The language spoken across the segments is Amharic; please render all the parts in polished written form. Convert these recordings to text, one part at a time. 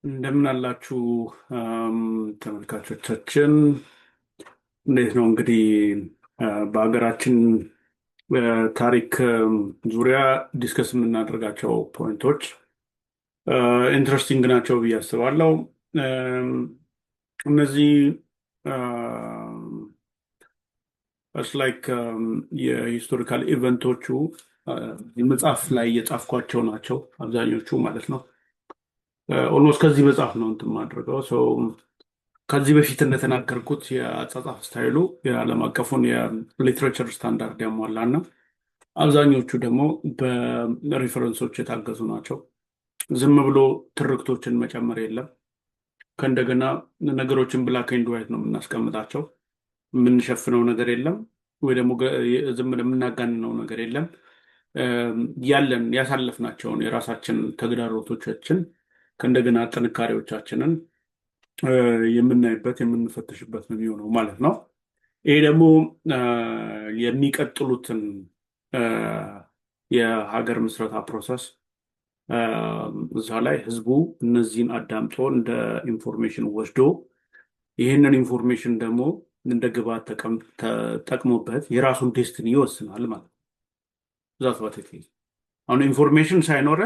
እንደምን አላችሁ ተመልካቾቻችን? እንዴት ነው እንግዲህ በሀገራችን ታሪክ ዙሪያ ዲስከስ የምናደርጋቸው ፖይንቶች ኢንትረስቲንግ ናቸው ብዬ አስባለሁ። እነዚህ ላይክ የሂስቶሪካል ኢቨንቶቹ መጽሐፍ ላይ የጻፍኳቸው ናቸው አብዛኞቹ ማለት ነው። ኦልሞስት ከዚህ መጽሐፍ ነው እንትን ማድረገው። ከዚህ በፊት እንደተናገርኩት የአጻጻፍ ስታይሉ የዓለም አቀፉን የሊትሬቸር ስታንዳርድ ያሟላና አብዛኞቹ ደግሞ በሪፈረንሶች የታገዙ ናቸው። ዝም ብሎ ትርክቶችን መጨመር የለም። ከእንደገና ነገሮችን ብላክ ኤንድ ዋይት ነው የምናስቀምጣቸው። የምንሸፍነው ነገር የለም፣ ወይ ደግሞ ዝም ብለን የምናጋንነው ነገር የለም። ያለን ያሳለፍናቸውን የራሳችን ተግዳሮቶቻችን ከእንደገና ጥንካሬዎቻችንን የምናይበት የምንፈትሽበት ነው የሚሆነው ማለት ነው። ይሄ ደግሞ የሚቀጥሉትን የሀገር ምስረታ ፕሮሰስ እዛ ላይ ህዝቡ እነዚህን አዳምጦ እንደ ኢንፎርሜሽን ወስዶ ይህንን ኢንፎርሜሽን ደግሞ እንደ ግብዓት ተጠቅሞበት የራሱን ዴስትኒ ይወስናል ማለት ነው። ዛት ዋት ኢት ኢዝ። አሁን ኢንፎርሜሽን ሳይኖረ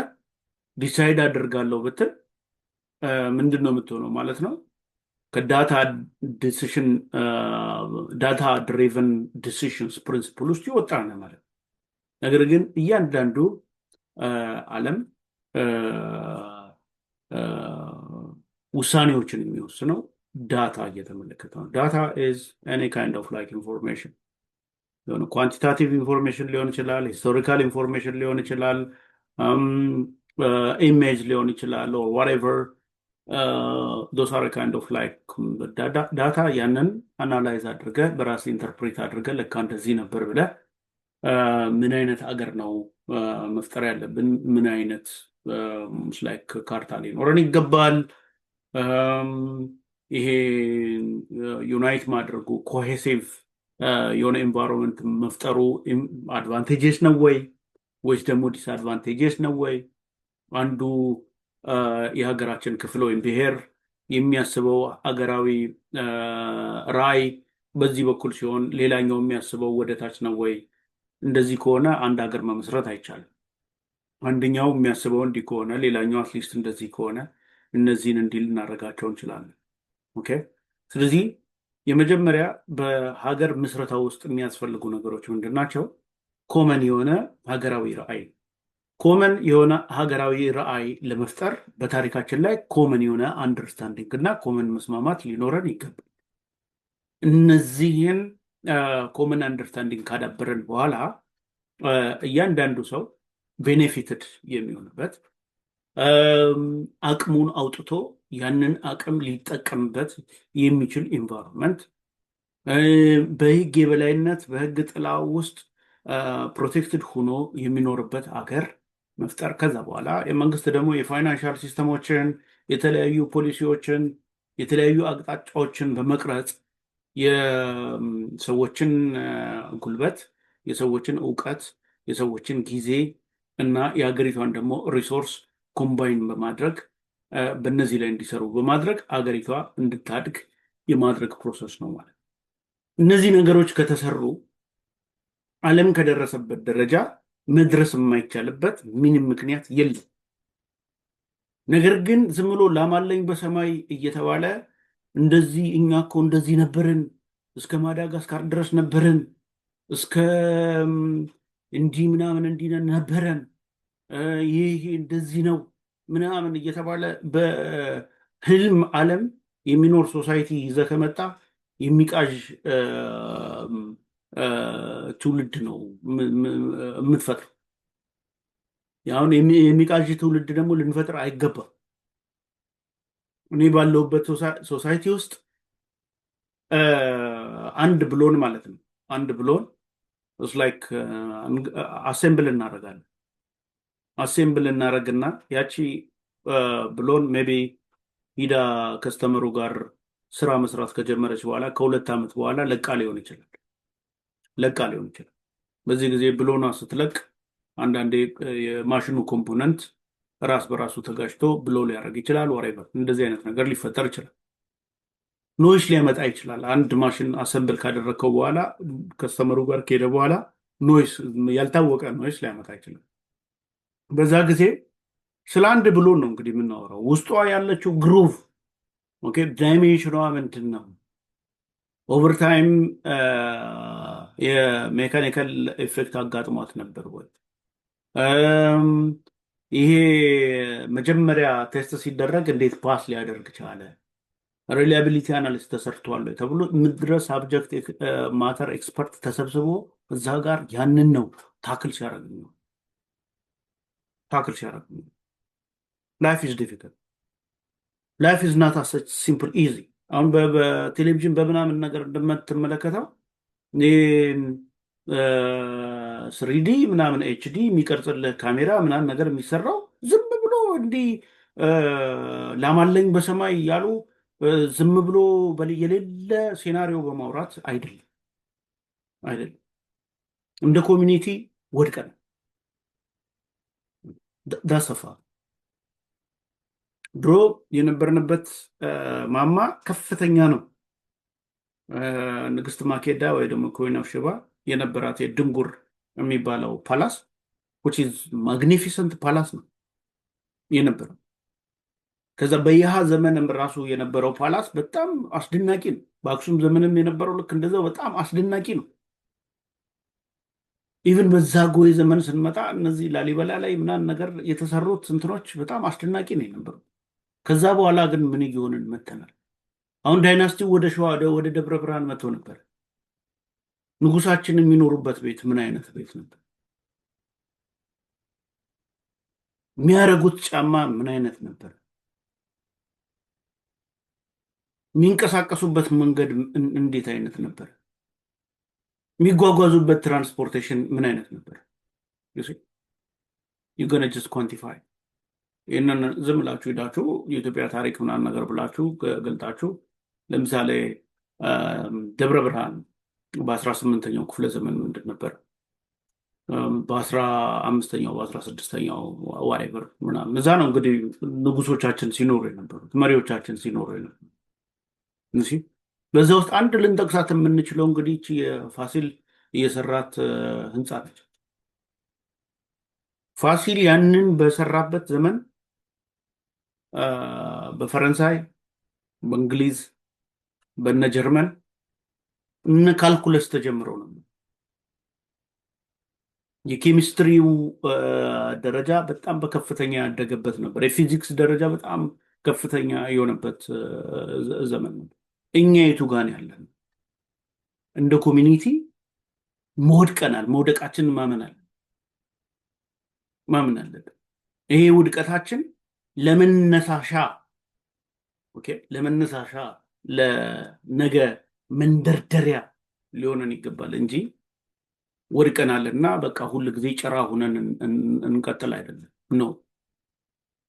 ዲሳይድ አደርጋለሁ ብትል ምንድን ነው የምትሆነው ማለት ነው? ከዳታ ዲሲሽን ዳታ ድሪቨን ዲሲሽንስ ፕሪንሲፕል ውስጥ ይወጣ ነው ማለት ነው። ነገር ግን እያንዳንዱ ዓለም ውሳኔዎችን የሚወስነው ዳታ እየተመለከተ ነው። ዳታ ኢዝ ኤኒ ካይንድ ኦፍ ላይክ ኢንፎርሜሽን የሆነ ኳንቲታቲቭ ኢንፎርሜሽን ሊሆን ይችላል፣ ሂስቶሪካል ኢንፎርሜሽን ሊሆን ይችላል፣ ኢሜጅ ሊሆን ይችላል ኦር ዋትኤቨር ዶስ አር ካይንድ ኦፍ ላይክ ዳታ። ያንን አናላይዝ አድርገህ በራስ ኢንተርፕሬት አድርገህ ለካ እንደዚህ ነበር ብለህ ምን አይነት አገር ነው መፍጠር ያለብን፣ ምን አይነት ላይክ ካርታ ሊኖረን ይገባል፣ ይሄ ዩናይት ማድረጉ ኮሄሲቭ የሆነ ኤንቫይሮንመንት መፍጠሩ አድቫንቴጅስ ነው ወይ ወይስ ደግሞ ዲስአድቫንቴጅስ ነው ወይ? አንዱ የሀገራችን ክፍል ወይም ብሔር የሚያስበው አገራዊ ራዕይ በዚህ በኩል ሲሆን ሌላኛው የሚያስበው ወደ ታች ነው ወይ? እንደዚህ ከሆነ አንድ ሀገር መመስረት አይቻልም። አንደኛው የሚያስበው እንዲህ ከሆነ ሌላኛው አትሊስት እንደዚህ ከሆነ እነዚህን እንዲህ ልናደርጋቸው እንችላለን። ኦኬ። ስለዚህ የመጀመሪያ በሀገር ምስረታ ውስጥ የሚያስፈልጉ ነገሮች ምንድን ናቸው? ኮመን የሆነ ሀገራዊ ራዕይ። ኮመን የሆነ ሀገራዊ ራዕይ ለመፍጠር በታሪካችን ላይ ኮመን የሆነ አንደርስታንዲንግ እና ኮመን መስማማት ሊኖረን ይገባል። እነዚህን ኮመን አንደርስታንዲንግ ካዳበረን በኋላ እያንዳንዱ ሰው ቤኔፊትድ የሚሆንበት አቅሙን አውጥቶ ያንን አቅም ሊጠቀምበት የሚችል ኢንቫይሮንመንት፣ በህግ የበላይነት በህግ ጥላ ውስጥ ፕሮቴክትድ ሆኖ የሚኖርበት አገር መፍጠር። ከዛ በኋላ የመንግስት ደግሞ የፋይናንሻል ሲስተሞችን፣ የተለያዩ ፖሊሲዎችን፣ የተለያዩ አቅጣጫዎችን በመቅረጽ የሰዎችን ጉልበት፣ የሰዎችን እውቀት፣ የሰዎችን ጊዜ እና የሀገሪቷን ደግሞ ሪሶርስ ኮምባይን በማድረግ በእነዚህ ላይ እንዲሰሩ በማድረግ አገሪቷ እንድታድግ የማድረግ ፕሮሰስ ነው ማለት። እነዚህ ነገሮች ከተሰሩ ዓለም ከደረሰበት ደረጃ መድረስ የማይቻልበት ምንም ምክንያት የለም። ነገር ግን ዝም ብሎ ላማለኝ በሰማይ እየተባለ እንደዚህ እኛ እኮ እንደዚህ ነበርን፣ እስከ ማዳጋስካር ድረስ ነበርን፣ እስከ እንዲህ ምናምን እንዲህ ነበረን፣ ይህ እንደዚህ ነው ምናምን እየተባለ በህልም ዓለም የሚኖር ሶሳይቲ ይዘህ ከመጣ የሚቃዥ ትውልድ ነው የምትፈጥረው። አሁን የሚቃዥ ትውልድ ደግሞ ልንፈጥር አይገባም። እኔ ባለሁበት ሶሳይቲ ውስጥ አንድ ብሎን ማለት ነው፣ አንድ ብሎን ላይክ አሴምብል እናደርጋለን። አሴምብል እናደርግና ያቺ ብሎን ሜቢ ሂዳ ከስተመሩ ጋር ስራ መስራት ከጀመረች በኋላ ከ2 ዓመት በኋላ ለቃ ሊሆን ይችላል። በዚህ ጊዜ ብሎኗ ስትለቅ አንዳንዴ የማሽኑ ኮምፖነንት ራስ በራሱ ተጋጭቶ ብሎ ሊያደርግ ይችላል። ወሬቨር እንደዚህ አይነት ነገር ሊፈጠር ይችላል። ኖይስ ሊያመጣ ይችላል። አንድ ማሽን አሰምብል ካደረግከው በኋላ ከስተመሩ ጋር ከሄደ በኋላ ኖይስ፣ ያልታወቀ ኖይስ ሊያመጣ ይችላል። በዛ ጊዜ ስለ አንድ ብሎን ነው እንግዲህ የምናወራው። ውስጧ ያለችው ግሩቭ ኦኬ፣ ዳይሜንሽኗ ምንድን ነው? ኦቨርታይም የሜካኒካል ኤፌክት አጋጥሟት ነበር ወይ? ይሄ መጀመሪያ ቴስት ሲደረግ እንዴት ፓስ ሊያደርግ ቻለ? ሪላያቢሊቲ አናሊሲስ ተሰርቷል ተብሎ ምድረ ሳብጀክት ማተር ኤክስፐርት ተሰብስቦ እዛ ጋር ያንን ነው ታክል ሲያደርግ ነው። ላይፍ ኢዝ ዲፊካልት። ላይፍ ኢዝ ናት ሰች ሲምፕል ኢዚ። አሁን በቴሌቪዥን በምናምን ነገር እንደምትመለከተው ስሪዲ ምናምን ኤችዲ የሚቀርጽልህ ካሜራ ምናምን ነገር የሚሰራው ዝም ብሎ እንዲህ ላማለኝ በሰማይ ያሉ ዝም ብሎ የሌለ ሴናሪዮ በማውራት አይደለም። እንደ ኮሚኒቲ ወድቀን ዳሰፋ ድሮ የነበርንበት ማማ ከፍተኛ ነው። ንግስት ማኬዳ ወይ ደግሞ ኮይን ኦፍ ሼባ የነበራት የድንጉር የሚባለው ፓላስ which is magnificent ፓላስ ነው የነበረው። ከዛ በየሃ ዘመንም ራሱ የነበረው ፓላስ በጣም አስደናቂ ነው። በአክሱም ዘመንም የነበረው ልክ እንደዛው በጣም አስደናቂ ነው። ኢቭን በዛጉዌ ዘመን ስንመጣ እነዚህ ላሊበላ ላይ ምናምን ነገር የተሰሩት እንትኖች በጣም አስደናቂ ነው የነበሩ። ከዛ በኋላ ግን ምን እየሆንን መተናል? አሁን ዳይናስቲው ወደ ሸዋ ወደ ደብረ ብርሃን መጥቶ ነበር። ንጉሳችን የሚኖሩበት ቤት ምን አይነት ቤት ነበር? የሚያደርጉት ጫማ ምን አይነት ነበር? የሚንቀሳቀሱበት መንገድ እንዴት አይነት ነበር? የሚጓጓዙበት ትራንስፖርቴሽን ምን አይነት ነበር? ዩገነጅስ ኳንቲፋይ ይህንን ዝም ብላችሁ ሄዳችሁ የኢትዮጵያ ታሪክ ምናምን ነገር ብላችሁ ገልጣችሁ ለምሳሌ ደብረ ብርሃን በ18ኛው ክፍለ ዘመን ምንድን ነበር? በ15ኛው በ16ኛው ዋይበር ምናምን እዛ ነው እንግዲህ ንጉሶቻችን ሲኖሩ የነበሩት መሪዎቻችን ሲኖሩ የነበሩት። በዛ ውስጥ አንድ ልንጠቅሳት የምንችለው እንግዲህ ይህች የፋሲል እየሰራት ህንፃ ነች። ፋሲል ያንን በሰራበት ዘመን በፈረንሳይ፣ በእንግሊዝ፣ በነ ጀርመን እነ ካልኩለስ ተጀምረው ነው። የኬሚስትሪው ደረጃ በጣም በከፍተኛ ያደገበት ነበር። የፊዚክስ ደረጃ በጣም ከፍተኛ የሆነበት ዘመን ነው። እኛ የቱ ጋር ያለን? እንደ ኮሚኒቲ መውድቀናል። መውደቃችንን ማመን አለብን። ይሄ ውድቀታችን ለመነሳሻ ለነገ መንደርደሪያ ሊሆነን ይገባል እንጂ ወድቀናል እና በቃ ሁል ጊዜ ጭራ ሁነን እንቀጥል አይደለም። ኖ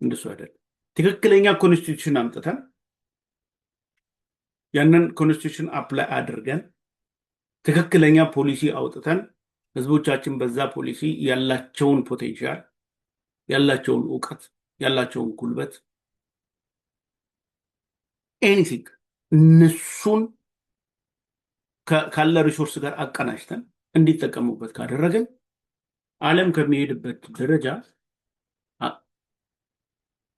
እንደሱ አይደለም። ትክክለኛ ኮንስቲቱሽን አምጥተን ያንን ኮንስቲቱሽን አፕላይ አድርገን ትክክለኛ ፖሊሲ አውጥተን ህዝቦቻችን በዛ ፖሊሲ ያላቸውን ፖቴንሻል፣ ያላቸውን እውቀት፣ ያላቸውን ጉልበት ኤኒቲንግ እነሱን ካለ ሪሶርስ ጋር አቀናጅተን እንዲጠቀሙበት ካደረገን ዓለም ከሚሄድበት ደረጃ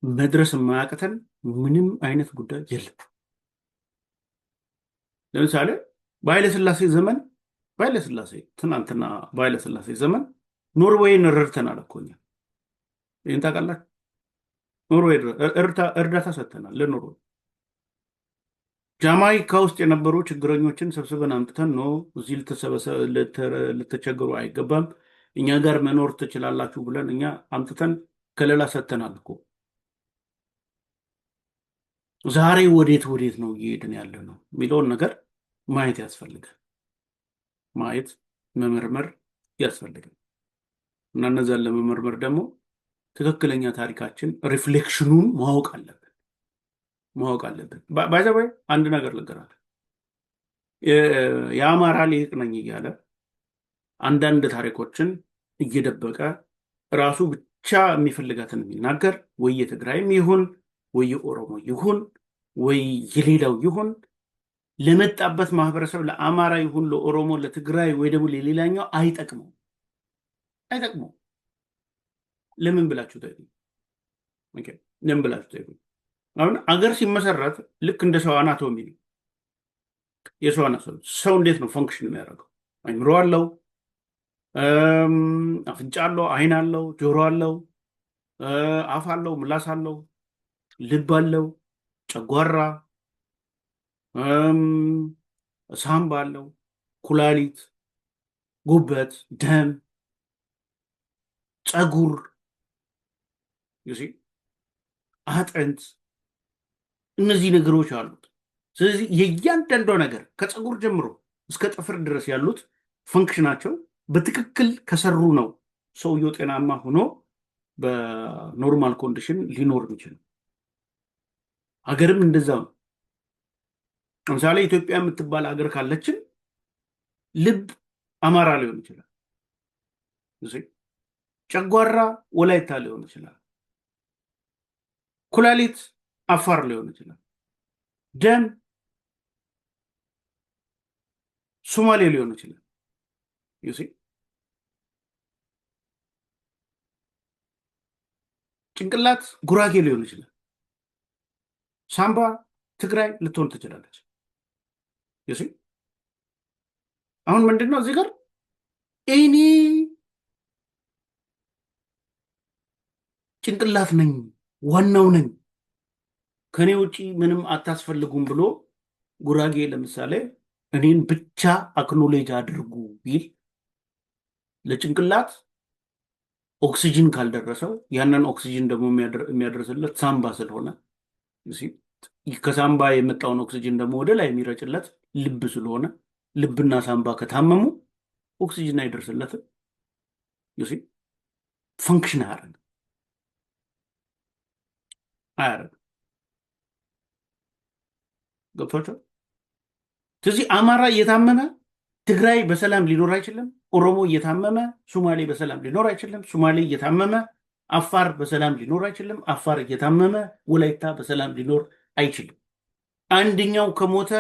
መድረስ የማያቅተን ምንም አይነት ጉዳይ የለም። ለምሳሌ ትናንትና በኃይለሥላሴ ዘመን ኖርዌይን ረድተናል እኮ እኛ። ይህን ታውቃላችሁ? ኖርዌይ እርዳታ ሰጥተናል ለኖርዌይ። ጃማይካ ውስጥ የነበሩ ችግረኞችን ሰብስበን አምጥተን ነው እዚህ ልተቸገሩ አይገባም፣ እኛ ጋር መኖር ትችላላችሁ ብለን እኛ አምጥተን ከለላ ሰጥተናል እኮ። ዛሬ ወዴት ነው እየሄድን ያለ ነው የሚለውን ነገር ማየት ያስፈልጋል። ማየት መመርመር ያስፈልጋል። እና እነዛን ለመመርመር ደግሞ ትክክለኛ ታሪካችን ሪፍሌክሽኑን ማወቅ አለብን። ባይዘባይ አንድ ነገር ልንገራል። የአማራ ሊቅ ነኝ እያለ አንዳንድ ታሪኮችን እየደበቀ ራሱ ብቻ የሚፈልጋትን የሚናገር ወይ የትግራይም ይሁን ወይ የኦሮሞ ይሁን ወይ የሌላው ይሁን ለመጣበት ማህበረሰብ ለአማራ ይሁን ለኦሮሞ ለትግራይ ወይ ደግሞ ለሌላኛው አይጠቅመው። ለምን ብላችሁ ጠይቁኝ። አሁን አገር ሲመሰረት ልክ እንደ ሰው አናቶሚ ነው። የሰው ሰው እንዴት ነው ፈንክሽን የሚያደርገው? አይምሮ አለው፣ አፍንጫ አለው፣ አይን አለው፣ ጆሮ አለው፣ አፍ አለው፣ ምላስ አለው፣ ልብ አለው፣ ጨጓራ፣ ሳምባ አለው፣ ኩላሊት፣ ጉበት፣ ደም፣ ፀጉር፣ አጥንት፣ እነዚህ ነገሮች አሉት። ስለዚህ የእያንዳንዷ ነገር ከፀጉር ጀምሮ እስከ ጥፍር ድረስ ያሉት ፈንክሽናቸው በትክክል ከሰሩ ነው ሰውየው ጤናማ ሆኖ በኖርማል ኮንዲሽን ሊኖር የሚችል። ሀገርም እንደዛው ነው። ለምሳሌ ኢትዮጵያ የምትባል ሀገር ካለችን ልብ አማራ ሊሆን ይችላል፣ ጨጓራ ወላይታ ሊሆን ይችላል፣ ኩላሊት አፋር ሊሆን ይችላል፣ ደም ሶማሌ ሊሆን ይችላል። ጭንቅላት ጉራጌ ሊሆን ይችላል። ሳምባ ትግራይ ልትሆን ትችላለች። አሁን ምንድነው እዚህ ጋር ኤኒ ጭንቅላት ነኝ፣ ዋናው ነኝ፣ ከኔ ውጪ ምንም አታስፈልጉም ብሎ ጉራጌ ለምሳሌ እኔን ብቻ አክኖሌጅ አድርጉ ቢል ለጭንቅላት ኦክሲጅን ካልደረሰው ያንን ኦክሲጅን ደግሞ የሚያደርስለት ሳምባ ስለሆነ ከሳምባ የመጣውን ኦክሲጅን ደግሞ ወደ ላይ የሚረጭለት ልብ ስለሆነ ልብና ሳምባ ከታመሙ ኦክሲጅን አይደርስለትም። ፈንክሽን አያደርግም። ገብቷቸው። ስለዚህ አማራ እየታመመ ትግራይ በሰላም ሊኖር አይችልም። ኦሮሞ እየታመመ ሶማሌ በሰላም ሊኖር አይችልም። ሶማሌ እየታመመ አፋር በሰላም ሊኖር አይችልም። አፋር እየታመመ ወላይታ በሰላም ሊኖር አይችልም። አንደኛው ከሞተ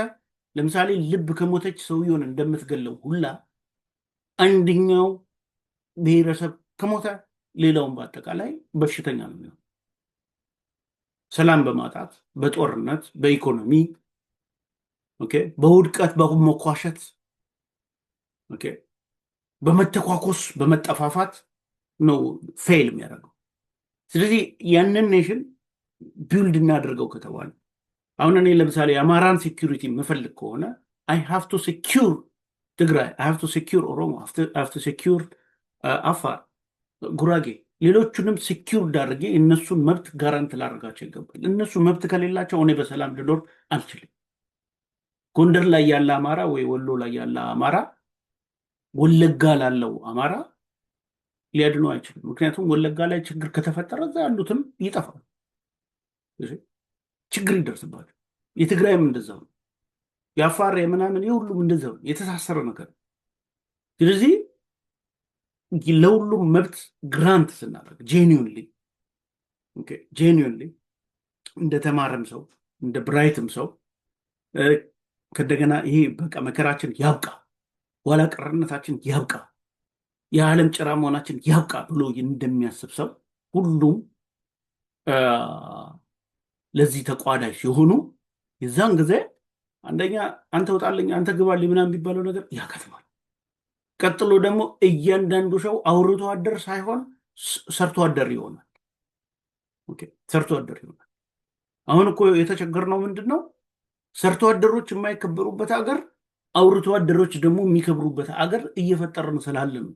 ለምሳሌ ልብ ከሞተች ሰውየውን እንደምትገለው ሁላ አንደኛው ብሔረሰብ ከሞተ ሌላውን በአጠቃላይ በሽተኛ ነው የሚሆነው። ሰላም በማጣት በጦርነት በኢኮኖሚ በውድቀት በመኳሸት በመተኳኮስ በመጠፋፋት ነው ፌል የሚያደርገው። ስለዚህ ያንን ኔሽን ቢልድ እናደርገው ከተባለ አሁን እኔ ለምሳሌ የአማራን ሴኪሪቲ የምፈልግ ከሆነ አይ ሃቭ ቱ ሴኪር ትግራይ፣ አይ ሃቭ ቱ ሴኪር ኦሮሞ፣ አይ ሃቭ ቱ ሴኪር አፋር፣ ጉራጌ፣ ሌሎቹንም ሴኪር አድርጌ እነሱን መብት ጋራንት ላደርጋቸው ይገባል። እነሱ መብት ከሌላቸው እኔ በሰላም ልኖር አልችልም። ጎንደር ላይ ያለ አማራ ወይ ወሎ ላይ ያለ አማራ ወለጋ ላለው አማራ ሊያድነው አይችልም። ምክንያቱም ወለጋ ላይ ችግር ከተፈጠረ እዛ ያሉትም ይጠፋል፣ ችግር ይደርስባቸው። የትግራይም እንደዛው ነው፣ የአፋር የምናምን የሁሉም እንደዛው ነው፣ የተሳሰረ ነገር። ስለዚህ ለሁሉም መብት ግራንት ስናደርግ ጄኒዩንሊ እንደተማረም ሰው እንደ ብራይትም ሰው ከእንደገና ይሄ በቃ መከራችን ያብቃ፣ ኋላ ቀርነታችን ያብቃ፣ የዓለም ጭራ መሆናችን ያብቃ ብሎ እንደሚያስብ ሰው ሁሉም ለዚህ ተቋዳሽ ሲሆኑ የዛን ጊዜ አንደኛ አንተ ውጣልኝ አንተ ግባልኝ ምናምን የሚባለው ነገር ያከትማል። ቀጥሎ ደግሞ እያንዳንዱ ሰው አውርቶ አደር ሳይሆን ሰርቶ አደር ይሆናል። ሰርቶ አደር ይሆናል። አሁን እኮ የተቸገርነው ምንድን ነው? ሰርቶ አደሮች የማይከበሩበት ሀገር፣ አውርቶ አደሮች ደግሞ የሚከብሩበት ሀገር እየፈጠርን ስላለ ነው።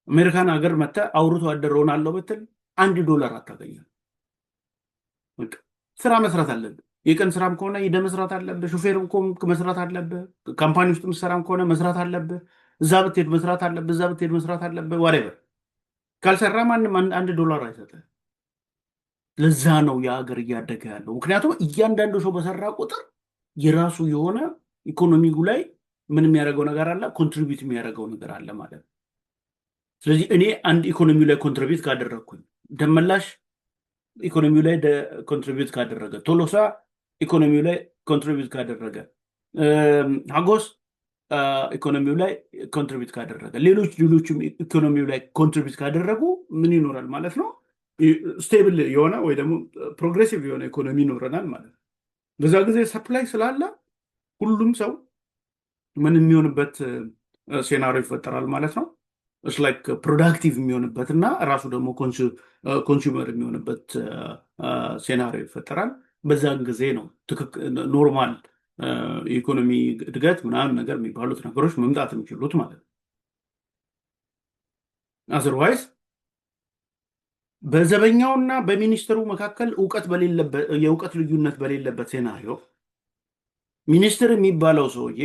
አሜሪካን ሀገር መጥተህ አውርቶ አደር ሆናለሁ ብትል $1 አታገኝም። ስራ መስራት አለብህ። የቀን ስራም ከሆነ ሂደህ መስራት አለብህ። ሹፌርም መስራት አለብህ። ካምፓኒ ውስጥ ምሰራም ከሆነ መስራት አለብህ። እዛ ብትሄድ መስራት አለብህ። እዛ ብትሄድ መስራት አለብህ። ዋሬቨር ካልሰራ ማንም $1 አይሰጥህ። ለዛ ነው የሀገር እያደገ ያለው። ምክንያቱም እያንዳንዱ ሰው በሰራ ቁጥር የራሱ የሆነ ኢኮኖሚው ላይ ምን የሚያደርገው ነገር አለ፣ ኮንትሪቢዩት የሚያደርገው ነገር አለ ማለት ነው። ስለዚህ እኔ አንድ ኢኮኖሚው ላይ ኮንትሪቢዩት ካደረግኩኝ፣ ደመላሽ ኢኮኖሚው ላይ ኮንትሪቢዩት ካደረገ፣ ቶሎሳ ኢኮኖሚው ላይ ኮንትሪቢዩት ካደረገ፣ ሀጎስ ኢኮኖሚው ላይ ኮንትሪቢዩት ካደረገ፣ ሌሎችም ኢኮኖሚው ላይ ኮንትሪቢዩት ካደረጉ ምን ይኖራል ማለት ነው? ስቴብል የሆነ ወይ ደግሞ ፕሮግሬሲቭ የሆነ ኢኮኖሚ ይኖረናል ማለት ነው። በዛ ጊዜ ሰፕላይ ስላለ ሁሉም ሰው ምን የሚሆንበት ሴናሪዮ ይፈጠራል ማለት ነው። እስ ላይክ ፕሮዳክቲቭ የሚሆንበት እና ራሱ ደግሞ ኮንሱመር የሚሆንበት ሴናሪዮ ይፈጠራል። በዛን ጊዜ ነው ኖርማል የኢኮኖሚ እድገት ምናምን ነገር የሚባሉት ነገሮች መምጣት የሚችሉት ማለት ነው። አዘርዋይስ በዘበኛውና በሚኒስትሩ መካከል የእውቀት ልዩነት በሌለበት ሴናሪዮ ሚኒስትር የሚባለው ሰውዬ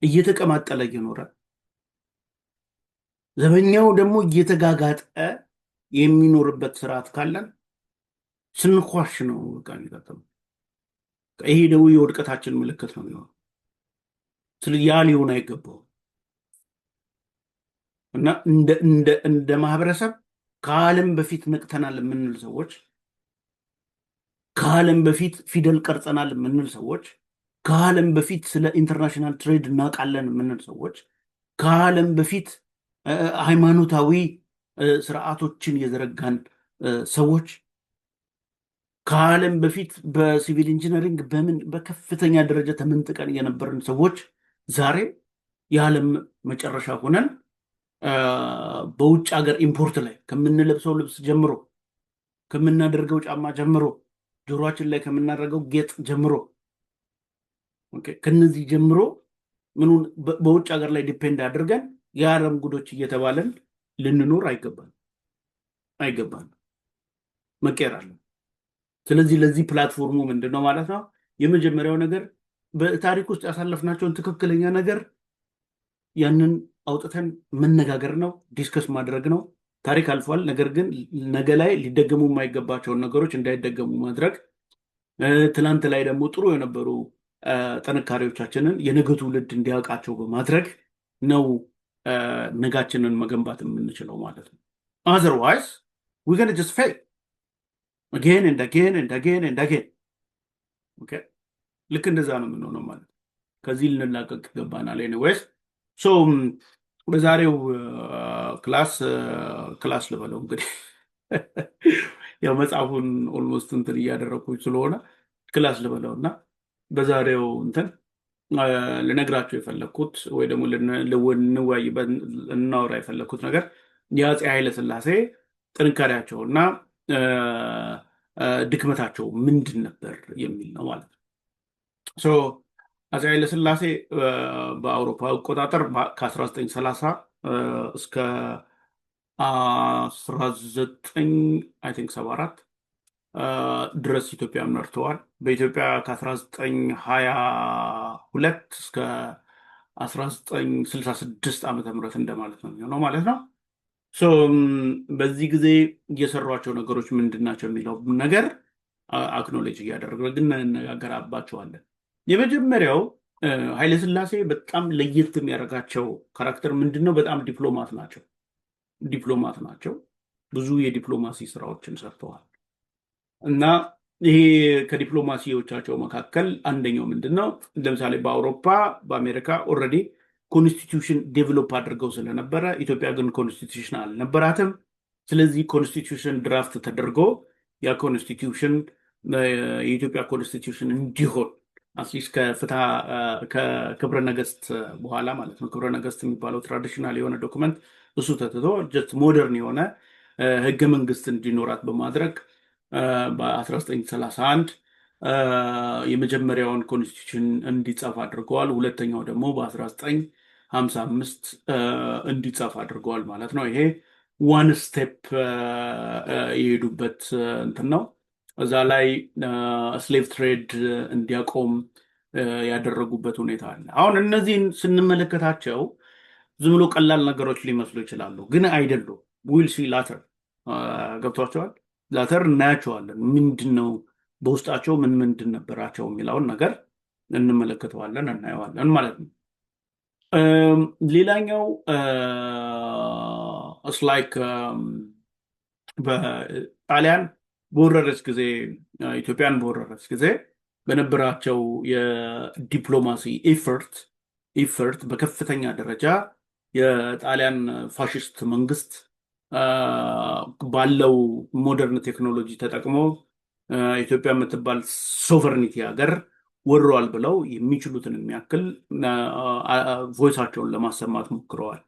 እየተቀማጠለ እየኖረ ዘበኛው ደግሞ እየተጋጋጠ የሚኖርበት ስርዓት ካለን ስንኳሽ ነው በቃ የሚቀጥለው። ይሄ ደግሞ የውድቀታችን ምልክት ነው የሚሆነው። ስለዚህ ያ ሊሆን አይገባውም እና እንደ ማህበረሰብ ከዓለም በፊት ነቅተናል የምንል ሰዎች፣ ከዓለም በፊት ፊደል ቀርጸናል የምንል ሰዎች፣ ከዓለም በፊት ስለ ኢንተርናሽናል ትሬድ እናውቃለን የምንል ሰዎች፣ ከዓለም በፊት ሃይማኖታዊ ስርዓቶችን የዘረጋን ሰዎች፣ ከዓለም በፊት በሲቪል ኢንጂነሪንግ በከፍተኛ ደረጃ ተመንጥቀን የነበርን ሰዎች ዛሬ የዓለም መጨረሻ ሆነን በውጭ ሀገር ኢምፖርት ላይ ከምንለብሰው ልብስ ጀምሮ ከምናደርገው ጫማ ጀምሮ ጆሮአችን ላይ ከምናደርገው ጌጥ ጀምሮ ከነዚህ ጀምሮ ምኑን በውጭ ሀገር ላይ ዲፔንድ አድርገን የአረም ጉዶች እየተባለን ልንኖር አይገባን መቀየር አለ። ስለዚህ ለዚህ ፕላትፎርሙ ምንድነው ማለት ነው? የመጀመሪያው ነገር በታሪክ ውስጥ ያሳለፍናቸውን ትክክለኛ ነገር ያንን አውጥተን መነጋገር ነው፣ ዲስከስ ማድረግ ነው። ታሪክ አልፏል። ነገር ግን ነገ ላይ ሊደገሙ የማይገባቸውን ነገሮች እንዳይደገሙ ማድረግ፣ ትላንት ላይ ደግሞ ጥሩ የነበሩ ጥንካሬዎቻችንን የነገ ትውልድ እንዲያውቃቸው በማድረግ ነው ነጋችንን መገንባት የምንችለው ማለት ነው። አዘርዋይስ ዊ ገና ጀስት ፌል again and again and again and again okay ልክ እንደዛ ነው የምንሆነው ማለት ነው። ከዚህ ልንላቀቅ ይገባናል። ኤኒዌይስ ሶ በዛሬው ክላስ ልበለው እንግዲህ ያው መጽሐፉን ኦልሞስት እንትን እያደረኩኝ ስለሆነ ክላስ ልበለውና በዛሬው እንትን ልነግራቸው የፈለኩት ወይ ደግሞ ልንወያይ እናወራ የፈለኩት ነገር የአፄ ኃይለ ሥላሴ ጥንካሬያቸውና ድክመታቸው ምንድን ነበር የሚል ነው ማለት ነው። ሶ አፄ ኃይለ ሥላሴ በአውሮፓ አቆጣጠር ከ1930 እስከ 1974 ድረስ ኢትዮጵያ መርተዋል። በኢትዮጵያ ከ1922 እስከ 1966 ዓመተ ምህረት እንደማለት ነው የሚሆነው ማለት ነው። በዚህ ጊዜ እየሰሯቸው ነገሮች ምንድን ናቸው የሚለው ነገር አክኖሌጅ እያደረግን እንነጋገራባቸዋለን። የመጀመሪያው ኃይለሥላሴ በጣም ለየት የሚያደርጋቸው ካራክተር ምንድነው? በጣም ዲፕሎማት ናቸው። ብዙ የዲፕሎማሲ ስራዎችን ሰርተዋል እና ይሄ ከዲፕሎማሲዎቻቸው መካከል አንደኛው ምንድነው? ለምሳሌ በአውሮፓ በአሜሪካ ኦልሬዲ ኮንስቲቱሽን ዴቨሎፕ አድርገው ስለነበረ ኢትዮጵያ ግን ኮንስቲቱሽን አልነበራትም። ስለዚህ ኮንስቲቱሽን ድራፍት ተደርጎ ያ ኮንስቲቱሽን የኢትዮጵያ ኮንስቲቱሽን እንዲሆን አትሊስት ከክብረ ነገስት በኋላ ማለት ነው። ክብረ ነገስት የሚባለው ትራዲሽናል የሆነ ዶክመንት እሱ ተትቶ ጀስት ሞደርን የሆነ ህገ መንግስት እንዲኖራት በማድረግ በ1931 የመጀመሪያውን ኮንስቲቱሽን እንዲጻፍ አድርገዋል። ሁለተኛው ደግሞ በ1955 እንዲጻፍ አድርገዋል ማለት ነው። ይሄ ዋን ስቴፕ የሄዱበት እንትን ነው። እዛ ላይ ስሌቭ ትሬድ እንዲያቆም ያደረጉበት ሁኔታ አለ። አሁን እነዚህን ስንመለከታቸው ዝም ብሎ ቀላል ነገሮች ሊመስሉ ይችላሉ፣ ግን አይደሉም። ዊል ሲ ላተር ገብቷቸዋል። ላተር እናያቸዋለን። ምንድን ነው በውስጣቸው ምንድን ነበራቸው የሚለውን ነገር እንመለከተዋለን፣ እናየዋለን ማለት ነው። ሌላኛው ላይክ በጣሊያን በወረረች ጊዜ ኢትዮጵያን በወረረች ጊዜ በነበራቸው የዲፕሎማሲ ኢፈርት በከፍተኛ ደረጃ የጣሊያን ፋሽስት መንግስት ባለው ሞደርን ቴክኖሎጂ ተጠቅሞ ኢትዮጵያ የምትባል ሶቨርኒቲ ሀገር ወረዋል ብለው የሚችሉትን የሚያክል ቮይሳቸውን ለማሰማት ሞክረዋል፣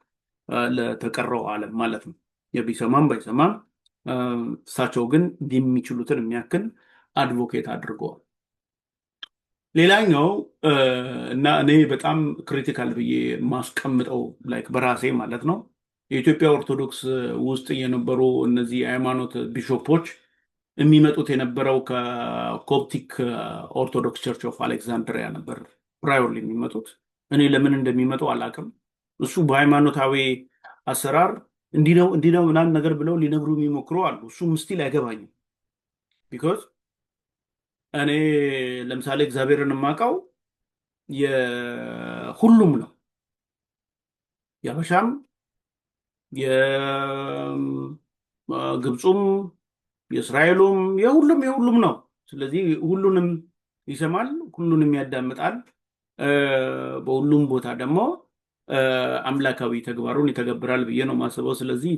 ለተቀረው ዓለም ማለት ነው። የቢሰማም ባይሰማም እሳቸው ግን የሚችሉትን የሚያክል አድቮኬት አድርገዋል። ሌላኛው እና እኔ በጣም ክሪቲካል ብዬ ማስቀምጠው ላይክ በራሴ ማለት ነው የኢትዮጵያ ኦርቶዶክስ ውስጥ የነበሩ እነዚህ የሃይማኖት ቢሾፖች የሚመጡት የነበረው ከኮፕቲክ ኦርቶዶክስ ቸርች ኦፍ አሌክዛንድሪያ ነበር ፕራዮርሊ የሚመጡት። እኔ ለምን እንደሚመጡ አላውቅም። እሱ በሃይማኖታዊ አሰራር እንዲህ ነው ምናምን ነገር ብለው ሊነግሩ የሚሞክሩ አሉ። እሱም ስቲል አይገባኝም። ቢኮዝ እኔ ለምሳሌ እግዚአብሔርን የማውቀው የሁሉም ነው፣ የአበሻም የግብፁም የእስራኤሉም የሁሉም ነው። ስለዚህ ሁሉንም ይሰማል፣ ሁሉንም ያዳምጣል። በሁሉም ቦታ ደግሞ አምላካዊ ተግባሩን ይተገብራል ብዬ ነው የማስበው። ስለዚህ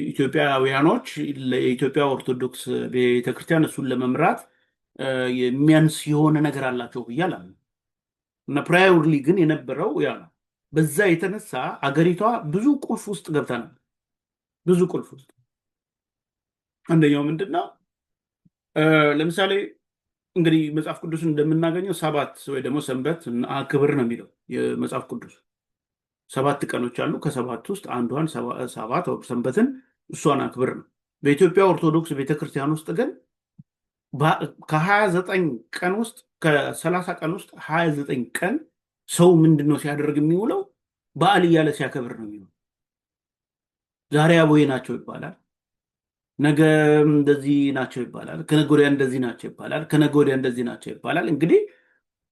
ኢትዮጵያውያኖች ለኢትዮጵያ ኦርቶዶክስ ቤተክርስቲያን እሱን ለመምራት የሚያንስ የሆነ ነገር አላቸው ብዬ አላምንም እና ፕራዮርሊ ግን የነበረው ያ ነው። በዛ የተነሳ አገሪቷ ብዙ ቁልፍ ውስጥ ገብተናል። ብዙ ቁልፍ ውስጥ አንደኛው ምንድነው? ለምሳሌ እንግዲህ መጽሐፍ ቅዱስን እንደምናገኘው ሰባት ወይ ደግሞ ሰንበት አክብር ነው የሚለው የመጽሐፍ ቅዱስ። 7 ቀኖች አሉ። ከሰባት ውስጥ አንዷን ሰባት ሰንበትን እሷን አክብር ነው። በኢትዮጵያ ኦርቶዶክስ ቤተክርስቲያን ውስጥ ግን ከ29 ቀን ውስጥ ከ30 ቀን ውስጥ 29 ቀን ሰው ምንድን ነው ሲያደርግ የሚውለው? በዓል እያለ ሲያከብር ነው የሚውለው። ዛሬ አቦዬ ናቸው ይባላል፣ ነገ እንደዚህ ናቸው ይባላል፣ ከነገ ወዲያ እንደዚህ ናቸው ይባላል፣ ከነገ ወዲያ እንደዚህ ናቸው ይባላል። እንግዲህ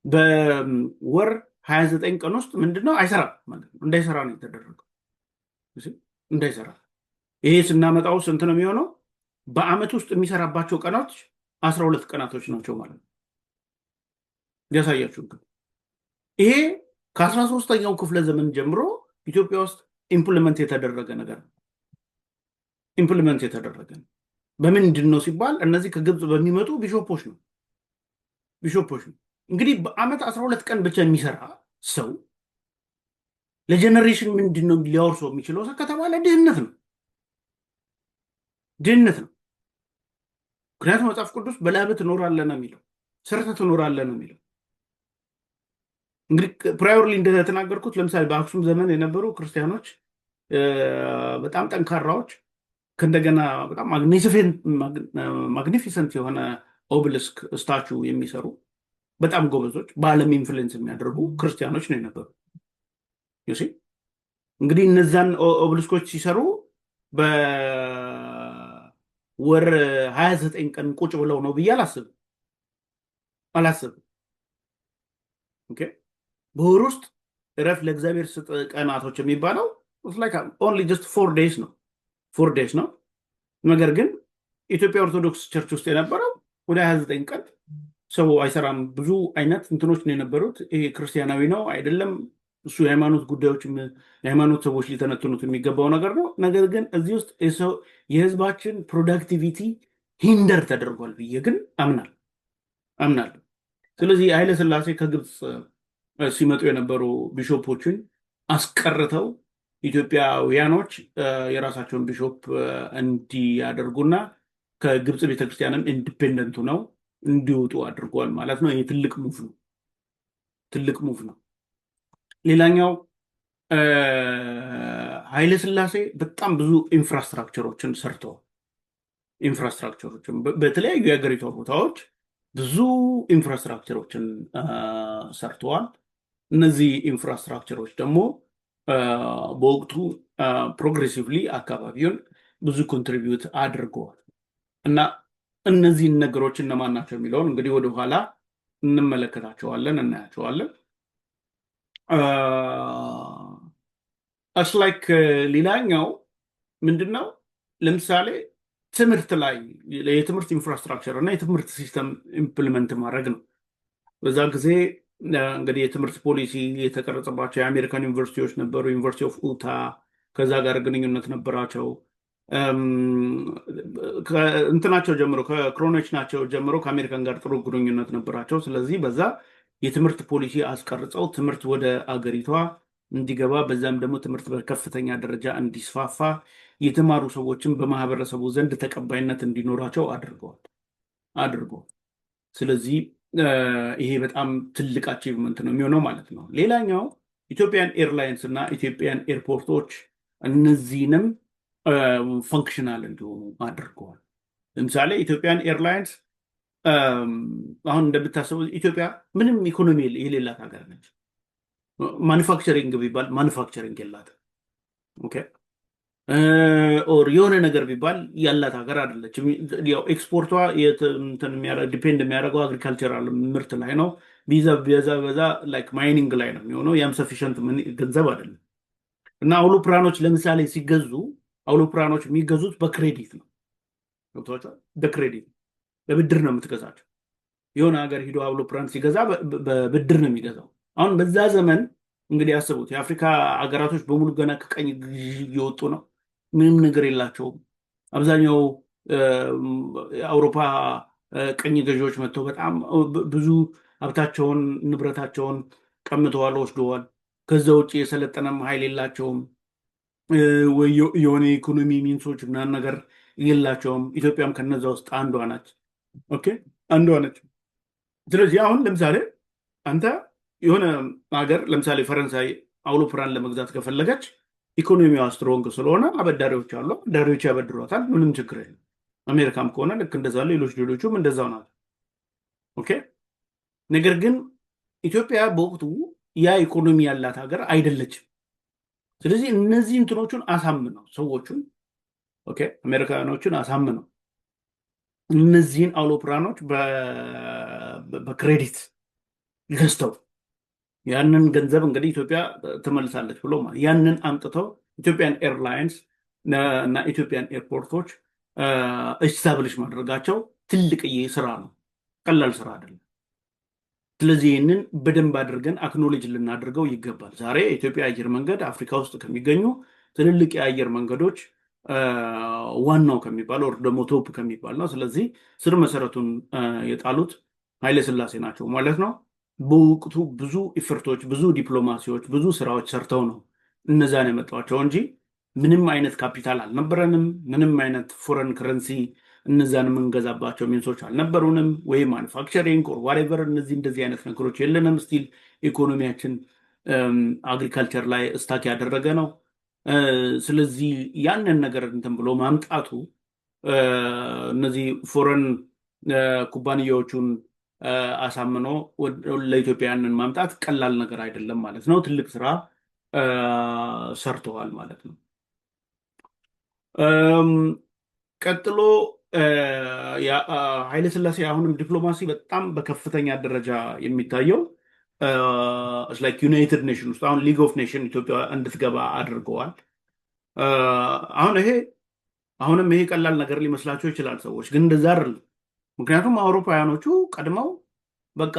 በወር 29 ቀን ውስጥ ምንድነው አይሰራም ማለት ነው። እንዳይሰራ ነው የተደረገው። እንዳይሰራ ይሄ ስናመጣው ስንት ነው የሚሆነው? በአመት ውስጥ የሚሰራባቸው ቀናት 12 ቀናቶች ናቸው ማለት ነው። ያሳያችሁ ግን ይሄ ከ13ኛው ክፍለ ዘመን ጀምሮ ኢትዮጵያ ውስጥ ኢምፕሊመንት የተደረገ ነገር ነው። ኢምፕሊመንት የተደረገ ነው። በምንድን ነው ሲባል እነዚህ ከግብፅ በሚመጡ ቢሾፖች ነው። ቢሾፖች ነው። እንግዲህ በአመት 12 ቀን ብቻ የሚሰራ ሰው ለጀነሬሽን ምንድን ነው ሊያወርሰው የሚችለው ከተባለ ድህነት ነው። ድህነት ነው። ምክንያቱም መጽሐፍ ቅዱስ በላብህ ትኖራለህ ነው የሚለው፣ ሰርተህ ትኖራለህ ነው የሚለው። እንግዲህ ፕራዮርሊ እንደተናገርኩት ለምሳሌ በአክሱም ዘመን የነበሩ ክርስቲያኖች በጣም ጠንካራዎች ከእንደገና በጣም ማግኒፊሰንት የሆነ ኦብልስክ ስታቹ የሚሰሩ በጣም ጎበዞች በዓለም ኢንፍሉዌንስ የሚያደርጉ ክርስቲያኖች ነው የነበሩ። ዩሲ እንግዲህ እነዛን ኦብልስኮች ሲሰሩ በወር 29 ቀን ቁጭ ብለው ነው ብዬ አላስብም። ኦኬ በወር ውስጥ እረፍ ለእግዚአብሔር ስጥ ቀናቶች የሚባለው ኦንሊ ጀስት 4 ዴይስ ነው። 4 ዴይስ ነው። ነገር ግን ኢትዮጵያ ኦርቶዶክስ ቸርች ውስጥ የነበረው ወደ 29 ቀን ሰው አይሰራም። ብዙ አይነት እንትኖች ነው የነበሩት። ይሄ ክርስቲያናዊ ነው አይደለም፣ እሱ የሃይማኖት ጉዳዮች የሃይማኖት ሰዎች ሊተነትኑት የሚገባው ነገር ነው። ነገር ግን እዚህ ውስጥ የህዝባችን ፕሮዳክቲቪቲ ሂንደር ተደርጓል ብዬ ግን አምናለሁ። ስለዚህ ኃይለ ሥላሴ ከግብፅ ሲመጡ የነበሩ ቢሾፖችን አስቀርተው ኢትዮጵያውያኖች የራሳቸውን ቢሾፕ እንዲያደርጉና ከግብፅ ቤተክርስቲያንም ኢንዲፔንደንቱ ነው እንዲወጡ አድርጓል ማለት ነው። ይህ ትልቅ ሙቭ ነው። ሌላኛው ኃይለ ሥላሴ በጣም ብዙ ኢንፍራስትራክቸሮችን ሰርተዋል። ኢንፍራስትራክቸሮችን በተለያዩ የሀገሪቷ ቦታዎች ብዙ ኢንፍራስትራክቸሮችን ሰርተዋል። እነዚህ ኢንፍራስትራክቸሮች ደግሞ በወቅቱ ፕሮግሬሲቭሊ አካባቢውን ብዙ ኮንትሪቢዩት አድርገዋል እና እነዚህን ነገሮች እነማን ናቸው የሚለውን እንግዲህ ወደኋላ እንመለከታቸዋለን፣ እናያቸዋለን። ላይክ ሌላኛው ምንድነው? ለምሳሌ ትምህርት ላይ የትምህርት ኢንፍራስትራክቸር እና የትምህርት ሲስተም ኢምፕሊመንት ማድረግ ነው። በዛ ጊዜ እንግዲህ የትምህርት ፖሊሲ የተቀረጸባቸው የአሜሪካን ዩኒቨርሲቲዎች ነበሩ። ዩኒቨርሲቲ ኦፍ ኡታ ከዛ ጋር ግንኙነት ነበራቸው። እንትናቸው ጀምሮ ከክሮኖች ናቸው ጀምሮ ከአሜሪካን ጋር ጥሩ ግንኙነት ነበራቸው። ስለዚህ በዛ የትምህርት ፖሊሲ አስቀርጸው ትምህርት ወደ አገሪቷ እንዲገባ በዛም ደግሞ ትምህርት በከፍተኛ ደረጃ እንዲስፋፋ የተማሩ ሰዎችን በማህበረሰቡ ዘንድ ተቀባይነት እንዲኖራቸው አድርገዋል። ስለዚህ ይሄ በጣም ትልቅ አቺቭመንት ነው የሚሆነው ማለት ነው። ሌላኛው ኢትዮጵያን ኤርላይንስ እና ኢትዮጵያን ኤርፖርቶች እነዚህንም ፈንክሽናል እንዲሆኑ አድርገዋል። ለምሳሌ ኢትዮጵያን ኤርላይንስ አሁን እንደምታስበው ኢትዮጵያ ምንም ኢኮኖሚ የሌላት ሀገር ነች። ማኑፋክቸሪንግ ቢባል ማኑፋክቸሪንግ የላት። ኦኬ ኦር የሆነ ነገር ቢባል ያላት ሀገር አይደለችም። ያው ኤክስፖርቷ ዲፔንድ የሚያደርገው አግሪካልቸራል ምርት ላይ ነው። በዛ ላይክ ማይኒንግ ላይ ነው የሚሆነው። ያም ሰፊሽንት ገንዘብ አይደለም እና አውሮፕላኖች ለምሳሌ ሲገዙ አውሮፕላኖች የሚገዙት በክሬዲት ነው። በክሬዲት በብድር ነው የምትገዛቸው። የሆነ ሀገር ሂዶ አውሮፕላን ሲገዛ በብድር ነው የሚገዛው። አሁን በዛ ዘመን እንግዲህ ያስቡት፣ የአፍሪካ ሀገራቶች በሙሉ ገና ከቀኝ ግዢ እየወጡ ነው። ምንም ነገር የላቸውም። አብዛኛው የአውሮፓ ቀኝ ገዢዎች መጥተው በጣም ብዙ ሀብታቸውን ንብረታቸውን ቀምተዋል፣ ወስደዋል። ከዛ ውጭ የሰለጠነም ኃይል የላቸውም። ወይ የሆነ የኢኮኖሚ ሚንሶች ምናምን ነገር የላቸውም። ኢትዮጵያም ከነዛ ውስጥ አንዷ ናች። ኦኬ አንዷ ነች። ስለዚህ አሁን ለምሳሌ አንተ የሆነ ሀገር ለምሳሌ ፈረንሳይ አውሮፕላን ለመግዛት ከፈለገች ኢኮኖሚዋ ስትሮንግ ስለሆነ አበዳሪዎች አሉ፣ አበዳሪዎች ያበድሯታል። ምንም ችግር የለም። አሜሪካም ከሆነ ልክ እንደዛ፣ ሌሎቹም እንደዛው ናት። ኦኬ ነገር ግን ኢትዮጵያ በወቅቱ ያ ኢኮኖሚ ያላት ሀገር አይደለችም። ስለዚህ እነዚህ እንትኖቹን አሳምነው ሰዎቹን ኦኬ አሜሪካኖችን አሳምነው እነዚህን አውሮፕላኖች በክሬዲት ገዝተው ያንን ገንዘብ እንግዲህ ኢትዮጵያ ትመልሳለች ብሎ ማለት ያንን አምጥተው ኢትዮጵያን ኤርላይንስ እና ኢትዮጵያን ኤርፖርቶች ኤስታብሊሽ ማድረጋቸው ትልቅዬ ስራ ነው፣ ቀላል ስራ አይደለም። ስለዚህ ይህንን በደንብ አድርገን አክኖሌጅ ልናደርገው ይገባል። ዛሬ የኢትዮጵያ አየር መንገድ አፍሪካ ውስጥ ከሚገኙ ትልልቅ የአየር መንገዶች ዋናው ከሚባል ወር ደግሞ ቶፕ ከሚባል ነው። ስለዚህ ስር መሰረቱን የጣሉት ኃይለሥላሴ ናቸው ማለት ነው። በወቅቱ ብዙ ኢፈርቶች፣ ብዙ ዲፕሎማሲዎች፣ ብዙ ስራዎች ሰርተው ነው እነዛን የመጣቸው እንጂ ምንም አይነት ካፒታል አልነበረንም። ምንም አይነት ፎረን ከረንሲ እነዛን የምንገዛባቸው ሚንሶች አልነበሩንም፣ ወይ ማኑፋክቸሪንግ ኦር ዋሬቨር እንደዚህ አይነት ነገሮች የለንም። ስቲል ኢኮኖሚያችን አግሪካልቸር ላይ ስታክ ያደረገ ነው። ስለዚህ ያንን ነገር እንትን ብሎ ማምጣቱ እነዚህ ፎረን ኩባንያዎቹን አሳምኖ ለኢትዮጵያ ያንን ማምጣት ቀላል ነገር አይደለም ማለት ነው። ትልቅ ስራ ሰርተዋል ማለት ነው። ቀጥሎ ኃይለሥላሴ አሁንም ዲፕሎማሲ በጣም በከፍተኛ ደረጃ የሚታየው ላይክ ዩናይትድ ኔሽን ውስጥ አሁን ሊግ ኦፍ ኔሽን ኢትዮጵያ እንድትገባ አድርገዋል። አሁንም ይሄ ቀላል ነገር ሊመስላቸው ይችላል ሰዎች፣ ግን እንደዛ አይደለም። ምክንያቱም አውሮፓውያኖቹ ቀድመው በቃ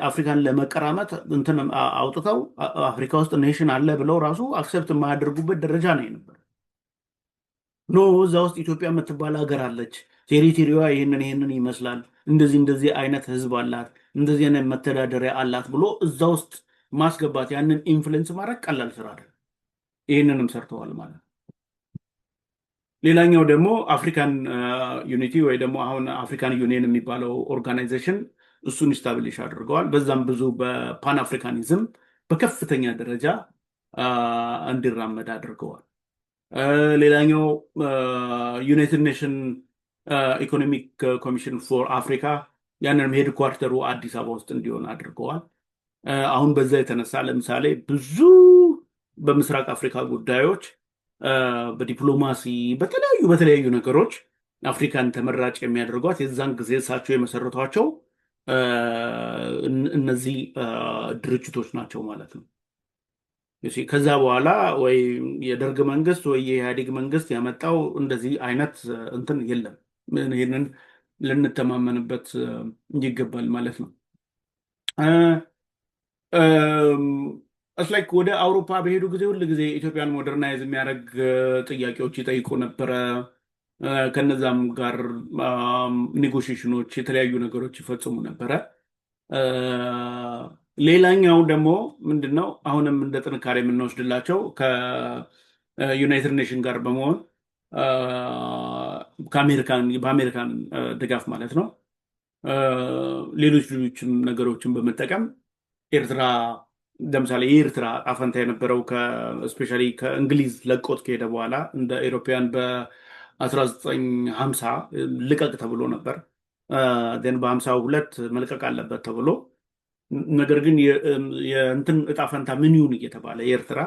አፍሪካን ለመቀራመት እንትን አውጥተው አፍሪካ ውስጥ ኔሽን አለ ብለው ራሱ አክሰፕት የማያደርጉበት ደረጃ ነው የነበር። ኖ እዛ ውስጥ ኢትዮጵያ የምትባል ሀገር አለች፣ ቴሪቶሪዋ ይህንን ይመስላል፣ እንደዚህ አይነት ህዝብ አላት፣ እንደዚህ አይነት መተዳደሪያ አላት ብሎ እዛ ውስጥ ማስገባት፣ ያንን ኢንፍሉዌንስ ማድረግ ቀላል ስራ አይደለም። ይህንንም ሰርተዋል ማለት ነው። ሌላኛው ደግሞ አፍሪካን ዩኒቲ ወይ ደግሞ አሁን አፍሪካን ዩኒየን የሚባለው ኦርጋናይዜሽን እሱን ኢስታብሊሽ አድርገዋል። በዛም ብዙ በፓን አፍሪካኒዝም በከፍተኛ ደረጃ እንዲራመድ አድርገዋል። ሌላኛው ዩናይትድ ኔሽን ኢኮኖሚክ ኮሚሽን ፎር አፍሪካ ያንንም ሄድኳርተሩ አዲስ አበባ ውስጥ እንዲሆን አድርገዋል። አሁን በዛ የተነሳ ለምሳሌ ብዙ በምስራቅ አፍሪካ ጉዳዮች በዲፕሎማሲ በተለያዩ ነገሮች አፍሪካን ተመራጭ የሚያደርጓት የዛን ጊዜ እሳቸው የመሰረቷቸው እነዚህ ድርጅቶች ናቸው ማለት ነው። ከዛ በኋላ ወይ የደርግ መንግስት ወይ የኢህአዴግ መንግስት ያመጣው እንደዚህ አይነት እንትን የለም። ይህንን ልንተማመንበት ይገባል ማለት ነው። ላይክ ወደ አውሮፓ በሄዱ ጊዜ ሁል ጊዜ ኢትዮጵያን ሞደርናይዝ የሚያደርግ ጥያቄዎች ይጠይቁ ነበረ። ከነዛም ጋር ኔጎሽሽኖች፣ የተለያዩ ነገሮች ይፈጽሙ ነበረ። ሌላኛው ደግሞ ምንድነው አሁንም እንደ ጥንካሬ የምንወስድላቸው ከዩናይትድ ኔሽን ጋር በመሆን በአሜሪካን ድጋፍ ማለት ነው ሌሎችም ነገሮችን በመጠቀም ኤርትራ ለምሳሌ የኤርትራ ጣፈንታ የነበረው ስፔሻሊ ከእንግሊዝ ለቆት ከሄደ በኋላ እንደ ኤሮፓያን በ1950 ልቀቅ ተብሎ ነበር። በ52 መልቀቅ አለበት ተብሎ ነገር ግን የእንትን እጣፈንታ ምን ይሁን እየተባለ የኤርትራ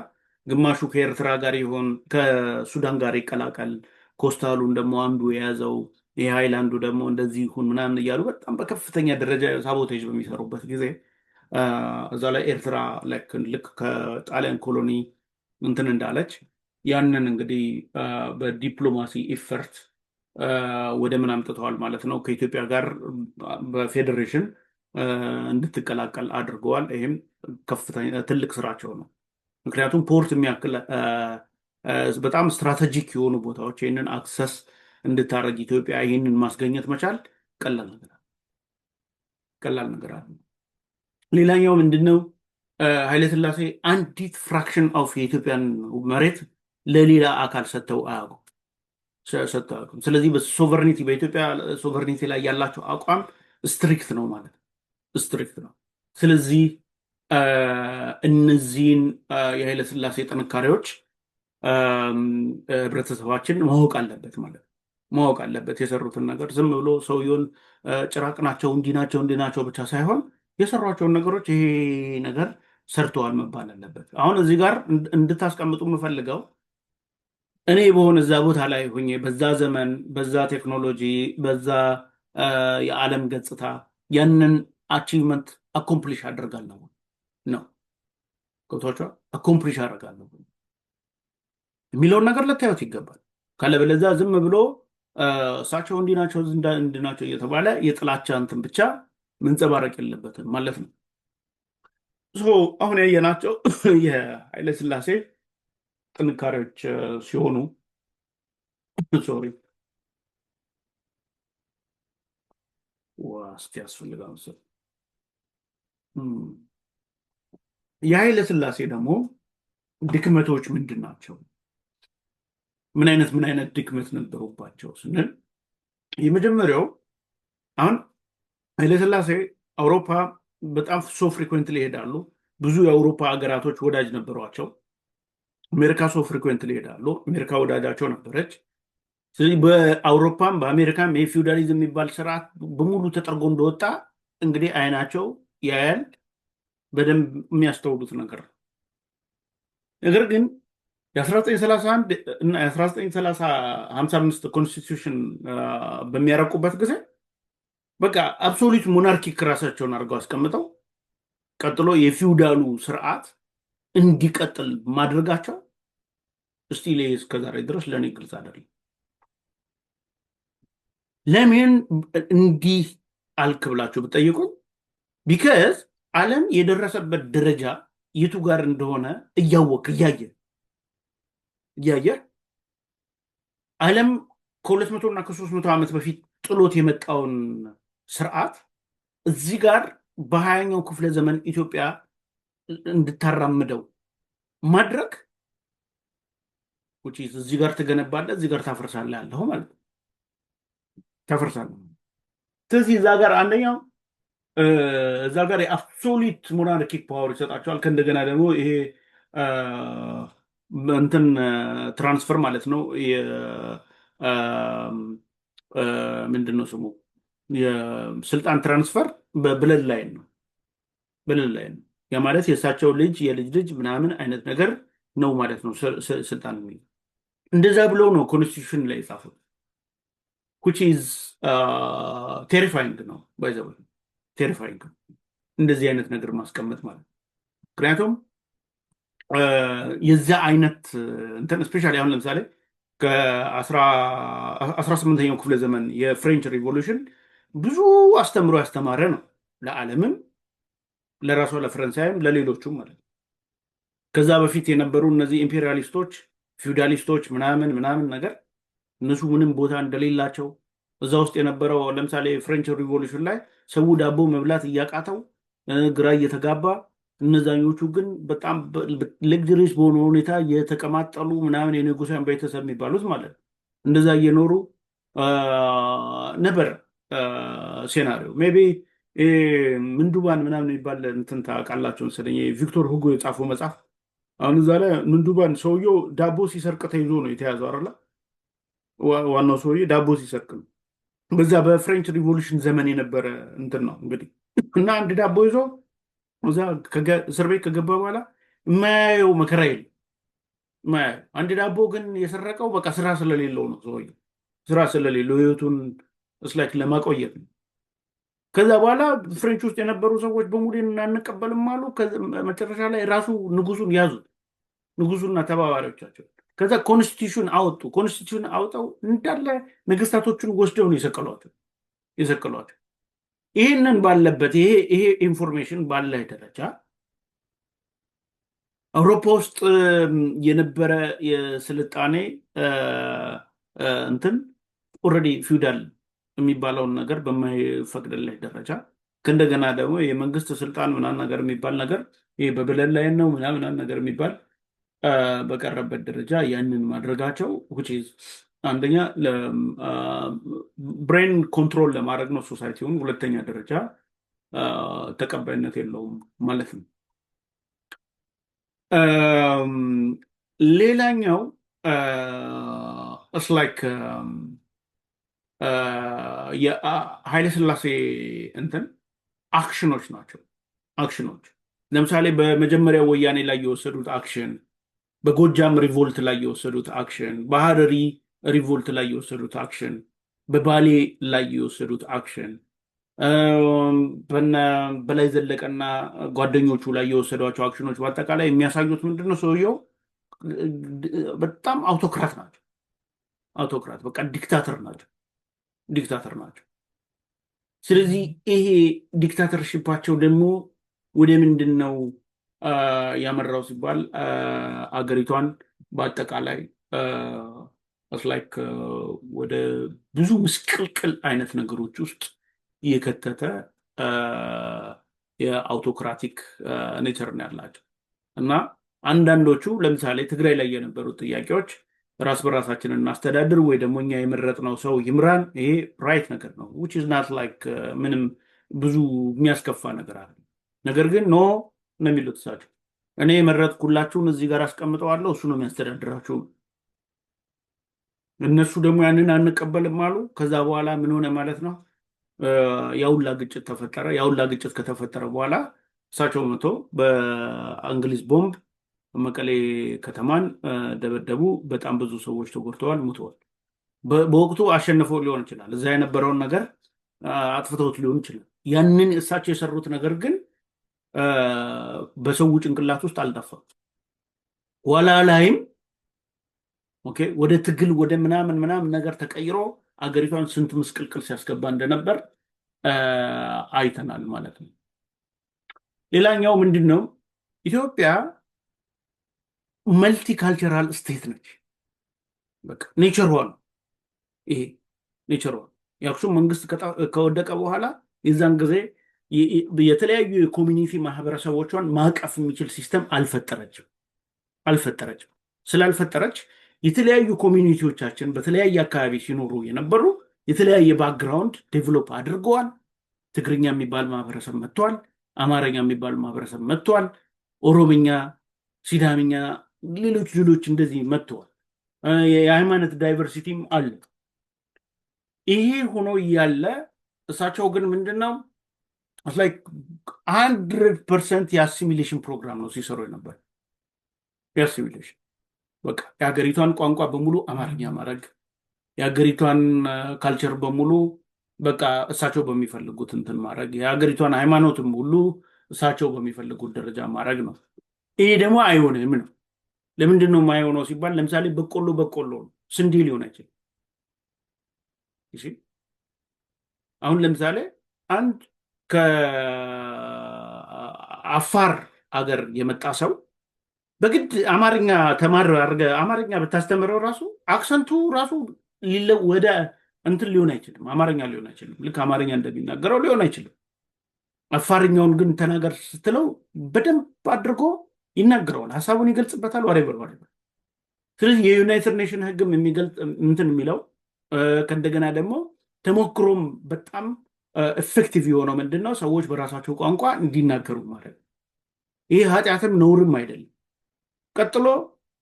ግማሹ ከኤርትራ ጋር ይሆን ከሱዳን ጋር ይቀላቀል፣ ኮስታሉን ደግሞ አንዱ የያዘው ይህ ሃይላንዱ ደግሞ እንደዚህ ይሁን ምናምን እያሉ በጣም በከፍተኛ ደረጃ ሳቦቴጅ በሚሰሩበት ጊዜ እዛ ላይ ኤርትራ ልክ ከጣሊያን ኮሎኒ እንትን እንዳለች ያንን እንግዲህ በዲፕሎማሲ ኢፈርት ወደ ምን አምጥተዋል ማለት ነው። ከኢትዮጵያ ጋር በፌዴሬሽን እንድትቀላቀል አድርገዋል። ይህም ከፍተኛ ትልቅ ስራቸው ነው። ምክንያቱም ፖርት የሚያክል በጣም ስትራቴጂክ የሆኑ ቦታዎች ይህንን አክሰስ እንድታደረግ ኢትዮጵያ ይህንን ማስገኘት መቻል ቀላል ነገር አለ። ሌላኛው ምንድነው ኃይለ ሥላሴ አንዲት ፍራክሽን ኦፍ የኢትዮጵያን መሬት ለሌላ አካል ሰጥተው አያውቁም። ስለዚህ በሶቨርኒቲ በኢትዮጵያ ሶቨርኒቲ ላይ ያላቸው አቋም ስትሪክት ነው ማለት ስትሪክት ነው። ስለዚህ እነዚህን የኃይለ ሥላሴ ጥንካሬዎች ህብረተሰባችን ማወቅ አለበት ማለት ማወቅ አለበት። የሰሩትን ነገር ዝም ብሎ ሰውየውን ጭራቅ ናቸው እንዲህ ናቸው ብቻ ሳይሆን የሰሯቸውን ነገሮች ይሄ ነገር ሰርተዋል መባል አለበት። አሁን እዚህ ጋር እንድታስቀምጡ የምፈልገው እኔ በሆነ እዛ ቦታ ላይ ሆኜ በዛ ዘመን በዛ ቴክኖሎጂ በዛ የዓለም ገጽታ ያንን አቺቭመንት አኮምፕሊሽ አደርጋለሁ ነው ገብቷቸዋል። አኮምፕሊሽ አደርጋለሁ የሚለውን ነገር ልታዩት ይገባል። ካለበለዚያ ዝም ብሎ እሳቸው እንዲህ ናቸው እየተባለ የጥላቻ እንትን ብቻ መንጸባረቅ የለበትም ማለት ነው። አሁን ያየናቸው የኃይለ ሥላሴ ጥንካሬዎች ሲሆኑ ሶሪ ዋስቲ ያስፈልጋ መሰል የኃይለ ሥላሴ ደግሞ ድክመቶች ምንድን ናቸው? ምን አይነት ድክመት ነበሩባቸው ስንል የመጀመሪያው አሁን ኃይለ ሥላሴ አውሮፓ በጣም ሶ ፍሪኩዌንትሊ ይሄዳሉ። ብዙ የአውሮፓ ሀገራቶች ወዳጅ ነበሯቸው። አሜሪካ ሶ ፍሪኩዌንትሊ ይሄዳሉ። አሜሪካ ወዳጃቸው ነበረች። ስለዚህ በአውሮፓም በአሜሪካም የፊውዳሊዝም የሚባል ስርዓት በሙሉ ተጠርጎ እንደወጣ እንግዲህ አይናቸው ያያል። በደንብ የሚያስተውሉት ነገር ነው። ነገር ግን የ1931 እና የ1955 ኮንስቲቱሽን በሚያረቁበት ጊዜ በቃ አብሶሉት ሞናርኪክ ራሳቸውን አድርገው አስቀምጠው ቀጥሎ የፊውዳሉ ስርዓት እንዲቀጥል ማድረጋቸው እስቲል እስከዛሬ ድረስ ለእኔ ግልጽ አይደለም። ለምን እንዲህ አልክ ብላችሁ ብጠይቁኝ ቢካዝ ዓለም የደረሰበት ደረጃ የቱ ጋር እንደሆነ እያወቅ እያየ ዓለም ከ200 እና ከ300 ዓመት በፊት ጥሎት የመጣውን ስርዓት እዚህ ጋር በ20ኛው ክፍለ ዘመን ኢትዮጵያ እንድታራምደው ማድረግ እዚህ ጋር ትገነባለህ፣ እዚህ ጋር ታፈርሳለህ ያለው ማለት ነው። ታፈርሳለህ። ስለዚህ እዛ ጋር አንደኛው እዛ ጋር የአብሶሉት ሞናርኪክ ፓወር ይሰጣቸዋል። ከእንደገና ደግሞ ይሄ እንትን ትራንስፈር ማለት ነው። ምንድን ነው ስሙ? የስልጣን ትራንስፈር በብለድ ላይን ነው። ያ ማለት የእሳቸው ልጅ የልጅ ልጅ ምናምን አይነት ነገር ነው ማለት ነው። ስልጣን እንደዛ ብለው ነው ኮንስቲቱሽን ላይ የጻፉት። which is terrifying ነው by the way terrifying እንደዚህ አይነት ነገር ማስቀመጥ ማለት ምክንያቱም የዛ አይነት እንትን ስፔሻሊ አሁን ለምሳሌ ከ18ኛው ክፍለ ዘመን የፍሬንች ሪቮሉሽን ብዙ አስተምሮ ያስተማረ ነው ለዓለምም ለራሷ ለፈረንሳይም ለሌሎቹም ማለት ነው። ከዛ በፊት የነበሩ እነዚህ ኢምፔሪያሊስቶች ፊውዳሊስቶች ምናምን ነገር እነሱ ምንም ቦታ እንደሌላቸው እዛ ውስጥ የነበረው ለምሳሌ ፍሬንች ሪቮሉሽን ላይ ሰው ዳቦ መብላት እያቃተው ግራ እየተጋባ እነዛኞቹ ግን በጣም ሌግጀሪስ በሆነ ሁኔታ የተቀማጠሉ ምናምን የንጉሳን ቤተሰብ የሚባሉት ማለት ነው እንደዛ እየኖሩ ነበር ሴናሪዮ ሜቢ ምንዱባን ምናምን የሚባል እንትን ታውቃላችሁ መሰለኝ ቪክቶር ሁጎ የጻፈው መጽሐፍ አሁን እዛ ላይ ምንዱባን ሰውየው ዳቦ ሲሰርቅ ተይዞ ነው የተያዘው አይደል? ዋናው ሰውዬ ዳቦ ሲሰርቅ ነው። በዛ በፍሬንች ሪቮሉሽን ዘመን የነበረ እንትን ነው እንግዲህ እና አንድ ዳቦ ይዞ እዛ እስር ቤት ከገባ በኋላ የማያየው መከራ የለም። አንድ ዳቦ ግን የሰረቀው በቃ ስራ ስለሌለው ነው። ሰውዬው ስራ ስለሌለው ህይወቱን እስላክ ለማቆየት ነው። ከዛ በኋላ ፍሬንች ውስጥ የነበሩ ሰዎች በሙሉ እናንቀበልም አሉ። መጨረሻ ላይ ራሱ ንጉሱን ያዙት፣ ንጉሱና ተባባሪዎቻቸው። ከዛ ኮንስቲቱሽን አወጡ። ኮንስቲቱሽን አውጠው እንዳለ ነገስታቶቹን ወስደው ነው የሰቀሏቸው። ይህንን ባለበት ይሄ ኢንፎርሜሽን ባለ ደረጃ አውሮፓ ውስጥ የነበረ የስልጣኔ እንትን ኦልሬዲ ፊውዳል የሚባለውን ነገር በማይፈቅድለት ደረጃ ከእንደገና ደግሞ የመንግስት ስልጣን ምናምን ነገር የሚባል ነገር ይሄ በብለን ላይ ነው ምናምን ነገር የሚባል በቀረበት ደረጃ ያንን ማድረጋቸው አንደኛ ብሬን ኮንትሮል ለማድረግ ነው ሶሳይቲውን፣ ሁለተኛ ደረጃ ተቀባይነት የለውም ማለት ነው። ሌላኛው ላይክ የኃይለ ሥላሴ እንትን አክሽኖች ናቸው። አክሽኖች ለምሳሌ በመጀመሪያው ወያኔ ላይ የወሰዱት አክሽን፣ በጎጃም ሪቮልት ላይ የወሰዱት አክሽን፣ በሀረሪ ሪቮልት ላይ የወሰዱት አክሽን፣ በባሌ ላይ የወሰዱት አክሽን፣ በላይ ዘለቀና ጓደኞቹ ላይ የወሰዷቸው አክሽኖች በአጠቃላይ የሚያሳዩት ምንድነው? ሰውየው በጣም አውቶክራት ናቸው። አውቶክራት በቃ ዲክታተር ናቸው። ዲክታተር ናቸው። ስለዚህ ይሄ ዲክታተርሽፓቸው ደግሞ ወደ ምንድን ነው ያመራው ሲባል አገሪቷን በአጠቃላይ ላይክ ወደ ብዙ ምስቅልቅል አይነት ነገሮች ውስጥ የከተተ የአውቶክራቲክ ኔቸር ነው ያላቸው እና አንዳንዶቹ ለምሳሌ ትግራይ ላይ የነበሩት ጥያቄዎች ራስ በራሳችንን እናስተዳድር ወይ ደግሞ እኛ የመረጥነው ሰው ይምራን፣ ይሄ ራይት ነገር ነው which is not like ምንም ብዙ የሚያስከፋ ነገር አለ። ነገር ግን ኖ ነው የሚሉት እሳቸው። እኔ የመረጥኩላችሁን እዚህ ጋር አስቀምጠዋለሁ፣ እሱ ነው የሚያስተዳድራችሁ። እነሱ ደግሞ ያንን አንቀበልም አሉ። ከዛ በኋላ ምን ሆነ ማለት ነው? ያውላ ግጭት ተፈጠረ። ያውላ ግጭት ከተፈጠረ በኋላ እሳቸው መቶ በእንግሊዝ ቦምብ መቀሌ ከተማን ደበደቡ። በጣም ብዙ ሰዎች ተጎድተዋል፣ ሙተዋል። በወቅቱ አሸንፈው ሊሆን ይችላል፣ እዛ የነበረውን ነገር አጥፍተውት ሊሆን ይችላል። ያንን እሳቸው የሰሩት ነገር ግን በሰው ጭንቅላት ውስጥ አልጠፋም። ኋላ ላይም ኦኬ ወደ ትግል ወደ ምናምን ነገር ተቀይሮ አገሪቷን ስንት ምስቅልቅል ሲያስገባ እንደነበር አይተናል ማለት ነው። ሌላኛው ምንድን ነው? ኢትዮጵያ መልቲካልቸራል ስቴት ነች። በቃ ኔቸሯ ነው ይሄ ኔቸሯ። የአክሱም መንግስት ከወደቀ በኋላ የዛን ጊዜ የተለያዩ የኮሚኒቲ ማህበረሰቦቿን ማቀፍ የሚችል ሲስተም አልፈጠረችም። ስላልፈጠረች የተለያዩ ኮሚኒቲዎቻችን በተለያየ አካባቢ ሲኖሩ የነበሩ የተለያየ ባክግራውንድ ዴቨሎፕ አድርገዋል። ትግርኛ የሚባል ማህበረሰብ መጥቷል። አማርኛ የሚባል ማህበረሰብ መጥቷል። ኦሮምኛ፣ ሲዳምኛ፣ ሌሎች እንደዚህ መጥተዋል። የሃይማኖት ዳይቨርሲቲም አለ። ይሄ ሆኖ እያለ እሳቸው ግን ምንድነው 100% የአሲሚሌሽን ፕሮግራም ነው ሲሰሩ ነበር። የአሲሚሌሽን በቃ የሀገሪቷን ቋንቋ በሙሉ አማርኛ ማድረግ፣ የሀገሪቷን ካልቸር በሙሉ በቃ እሳቸው በሚፈልጉት እንትን ማድረግ፣ የሀገሪቷን ሃይማኖትም ሁሉ እሳቸው በሚፈልጉት ደረጃ ማድረግ ነው። ይሄ ደግሞ አይሆንም ነው። ለምንድን ነው የማይሆነው ሲባል ለምሳሌ በቆሎ ነው፣ ስንዴ ሊሆን አይችልም። አሁን ለምሳሌ አንድ ከአፋር አገር የመጣ ሰው በግድ አማርኛ ተማር አድርገህ አማርኛ ብታስተምረው ራሱ አክሰንቱ ራሱ ወደ እንትን ሊሆን አይችልም፣ አማርኛ ሊሆን አይችልም። ልክ አማርኛ እንደሚናገረው ሊሆን አይችልም። አፋርኛውን ግን ተናገር ስትለው በደንብ አድርጎ ይናገረዋል፣ ሀሳቡን ይገልጽበታል። ወሬበር። ስለዚህ የዩናይትድ ኔሽን ህግም የሚገልጽ እንትን የሚለው ከእንደገና ደግሞ ተሞክሮም በጣም ኤፌክቲቭ የሆነው ምንድነው? ሰዎች በራሳቸው ቋንቋ እንዲናገሩ ማለት ነው። ይህ ኃጢአትም ነውርም አይደለም። ቀጥሎ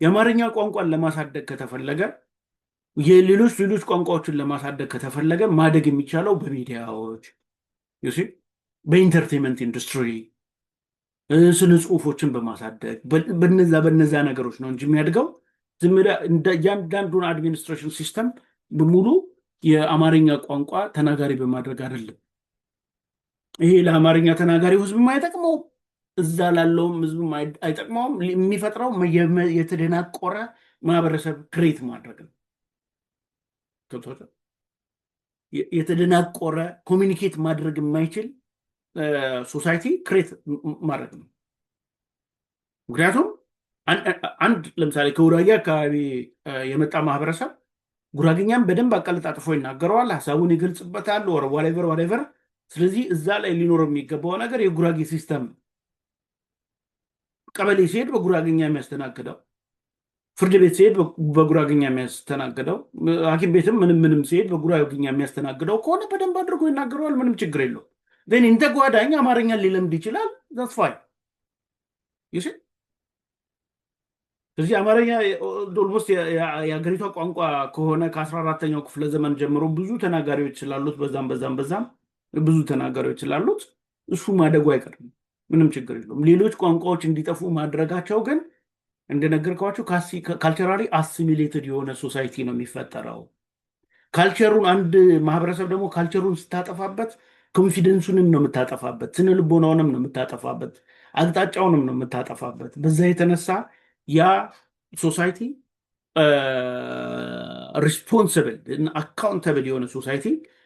የአማርኛ ቋንቋን ለማሳደግ ከተፈለገ የሌሎች ቋንቋዎችን ለማሳደግ ከተፈለገ ማደግ የሚቻለው በሚዲያዎች፣ በኢንተርቴንመንት ኢንዱስትሪ፣ ስነ ጽሁፎችን በማሳደግ በነዛ ነገሮች ነው እንጂ የሚያድገው ዝም ብለህ እያንዳንዱን አድሚኒስትሬሽን ሲስተም በሙሉ የአማርኛ ቋንቋ ተናጋሪ በማድረግ አይደለም። ይሄ ለአማርኛ ተናጋሪው ህዝብ አይጠቅመው፣ እዛ ላለውም ህዝብ አይጠቅመውም። የሚፈጥረው የተደናቆረ ማህበረሰብ ክሬት ማድረግ ነው። የተደናቆረ ኮሚኒኬት ማድረግ የማይችል ሶሳይቲ ክሬት ማድረግ ነው። ምክንያቱም አንድ ለምሳሌ ከጉራጌ አካባቢ የመጣ ማህበረሰብ ጉራጌኛም በደንብ አቀለጣጥፎ ይናገረዋል፣ ሀሳቡን ይገልጽበታል፣ ወሬቨር። ስለዚህ እዛ ላይ ሊኖረው የሚገባው ነገር የጉራጌ ሲስተም ቀበሌ ሲሄድ በጉራግኛ የሚያስተናግደው፣ ፍርድ ቤት ሲሄድ በጉራግኛ የሚያስተናግደው፣ ሐኪም ቤትም ምንም ሲሄድ በጉራግኛ የሚያስተናግደው ከሆነ በደንብ አድርጎ ይናገረዋል። ምንም ችግር የለው። ግን እንደ ጓዳኝ አማርኛን ሊለምድ ይችላል። ዛትስ ፋይን። ስለዚህ አማርኛ ኦልሞስት የሀገሪቷ ቋንቋ ከሆነ ከ14ኛው ክፍለ ዘመን ጀምሮ ብዙ ተናጋሪዎች ስላሉት በዛም ብዙ ተናጋሪዎች ስላሉት እሱ ማደጉ አይቀርም። ምንም ችግር የለውም። ሌሎች ቋንቋዎች እንዲጠፉ ማድረጋቸው ግን እንደነገርኳቸው ካልቸራሊ አሲሚሌትድ የሆነ ሶሳይቲ ነው የሚፈጠረው። ካልቸሩን አንድ ማህበረሰብ ደግሞ ካልቸሩን ስታጠፋበት ኮንፊደንሱንም ነው የምታጠፋበት፣ ስነ ልቦናውንም ነው የምታጠፋበት፣ አቅጣጫውንም ነው የምታጠፋበት። በዛ የተነሳ ያ ሶሳይቲ ሪስፖንስብል እና አካውንተብል የሆነ ሶሳይቲ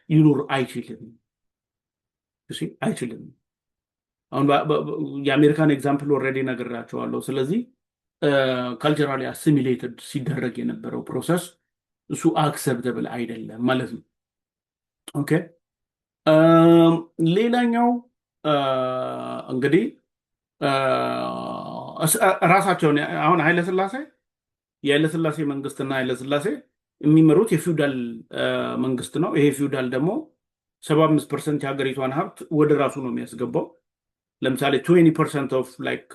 ሊኖር አይችልም። አሁን የአሜሪካን ኤግዛምፕል ኦልሬዲ ነግራቸዋለሁ። ስለዚህ ካልቸራሊ አሲሚሌትድ ሲደረግ የነበረው ፕሮሰስ እሱ አክሰፕተብል አይደለም ማለት ነው። ኦኬ። ሌላኛው እንግዲህ ራሳቸውን አሁን የኃይለስላሴ መንግስትና ኃይለስላሴ የሚመሩት የፊውዳል መንግስት ነው። ይሄ ፊውዳል ደግሞ 75% የሀገሪቷን ሀብት ወደ ራሱ ነው የሚያስገባው። ለምሳሌ 20% ኦፍ ላይክ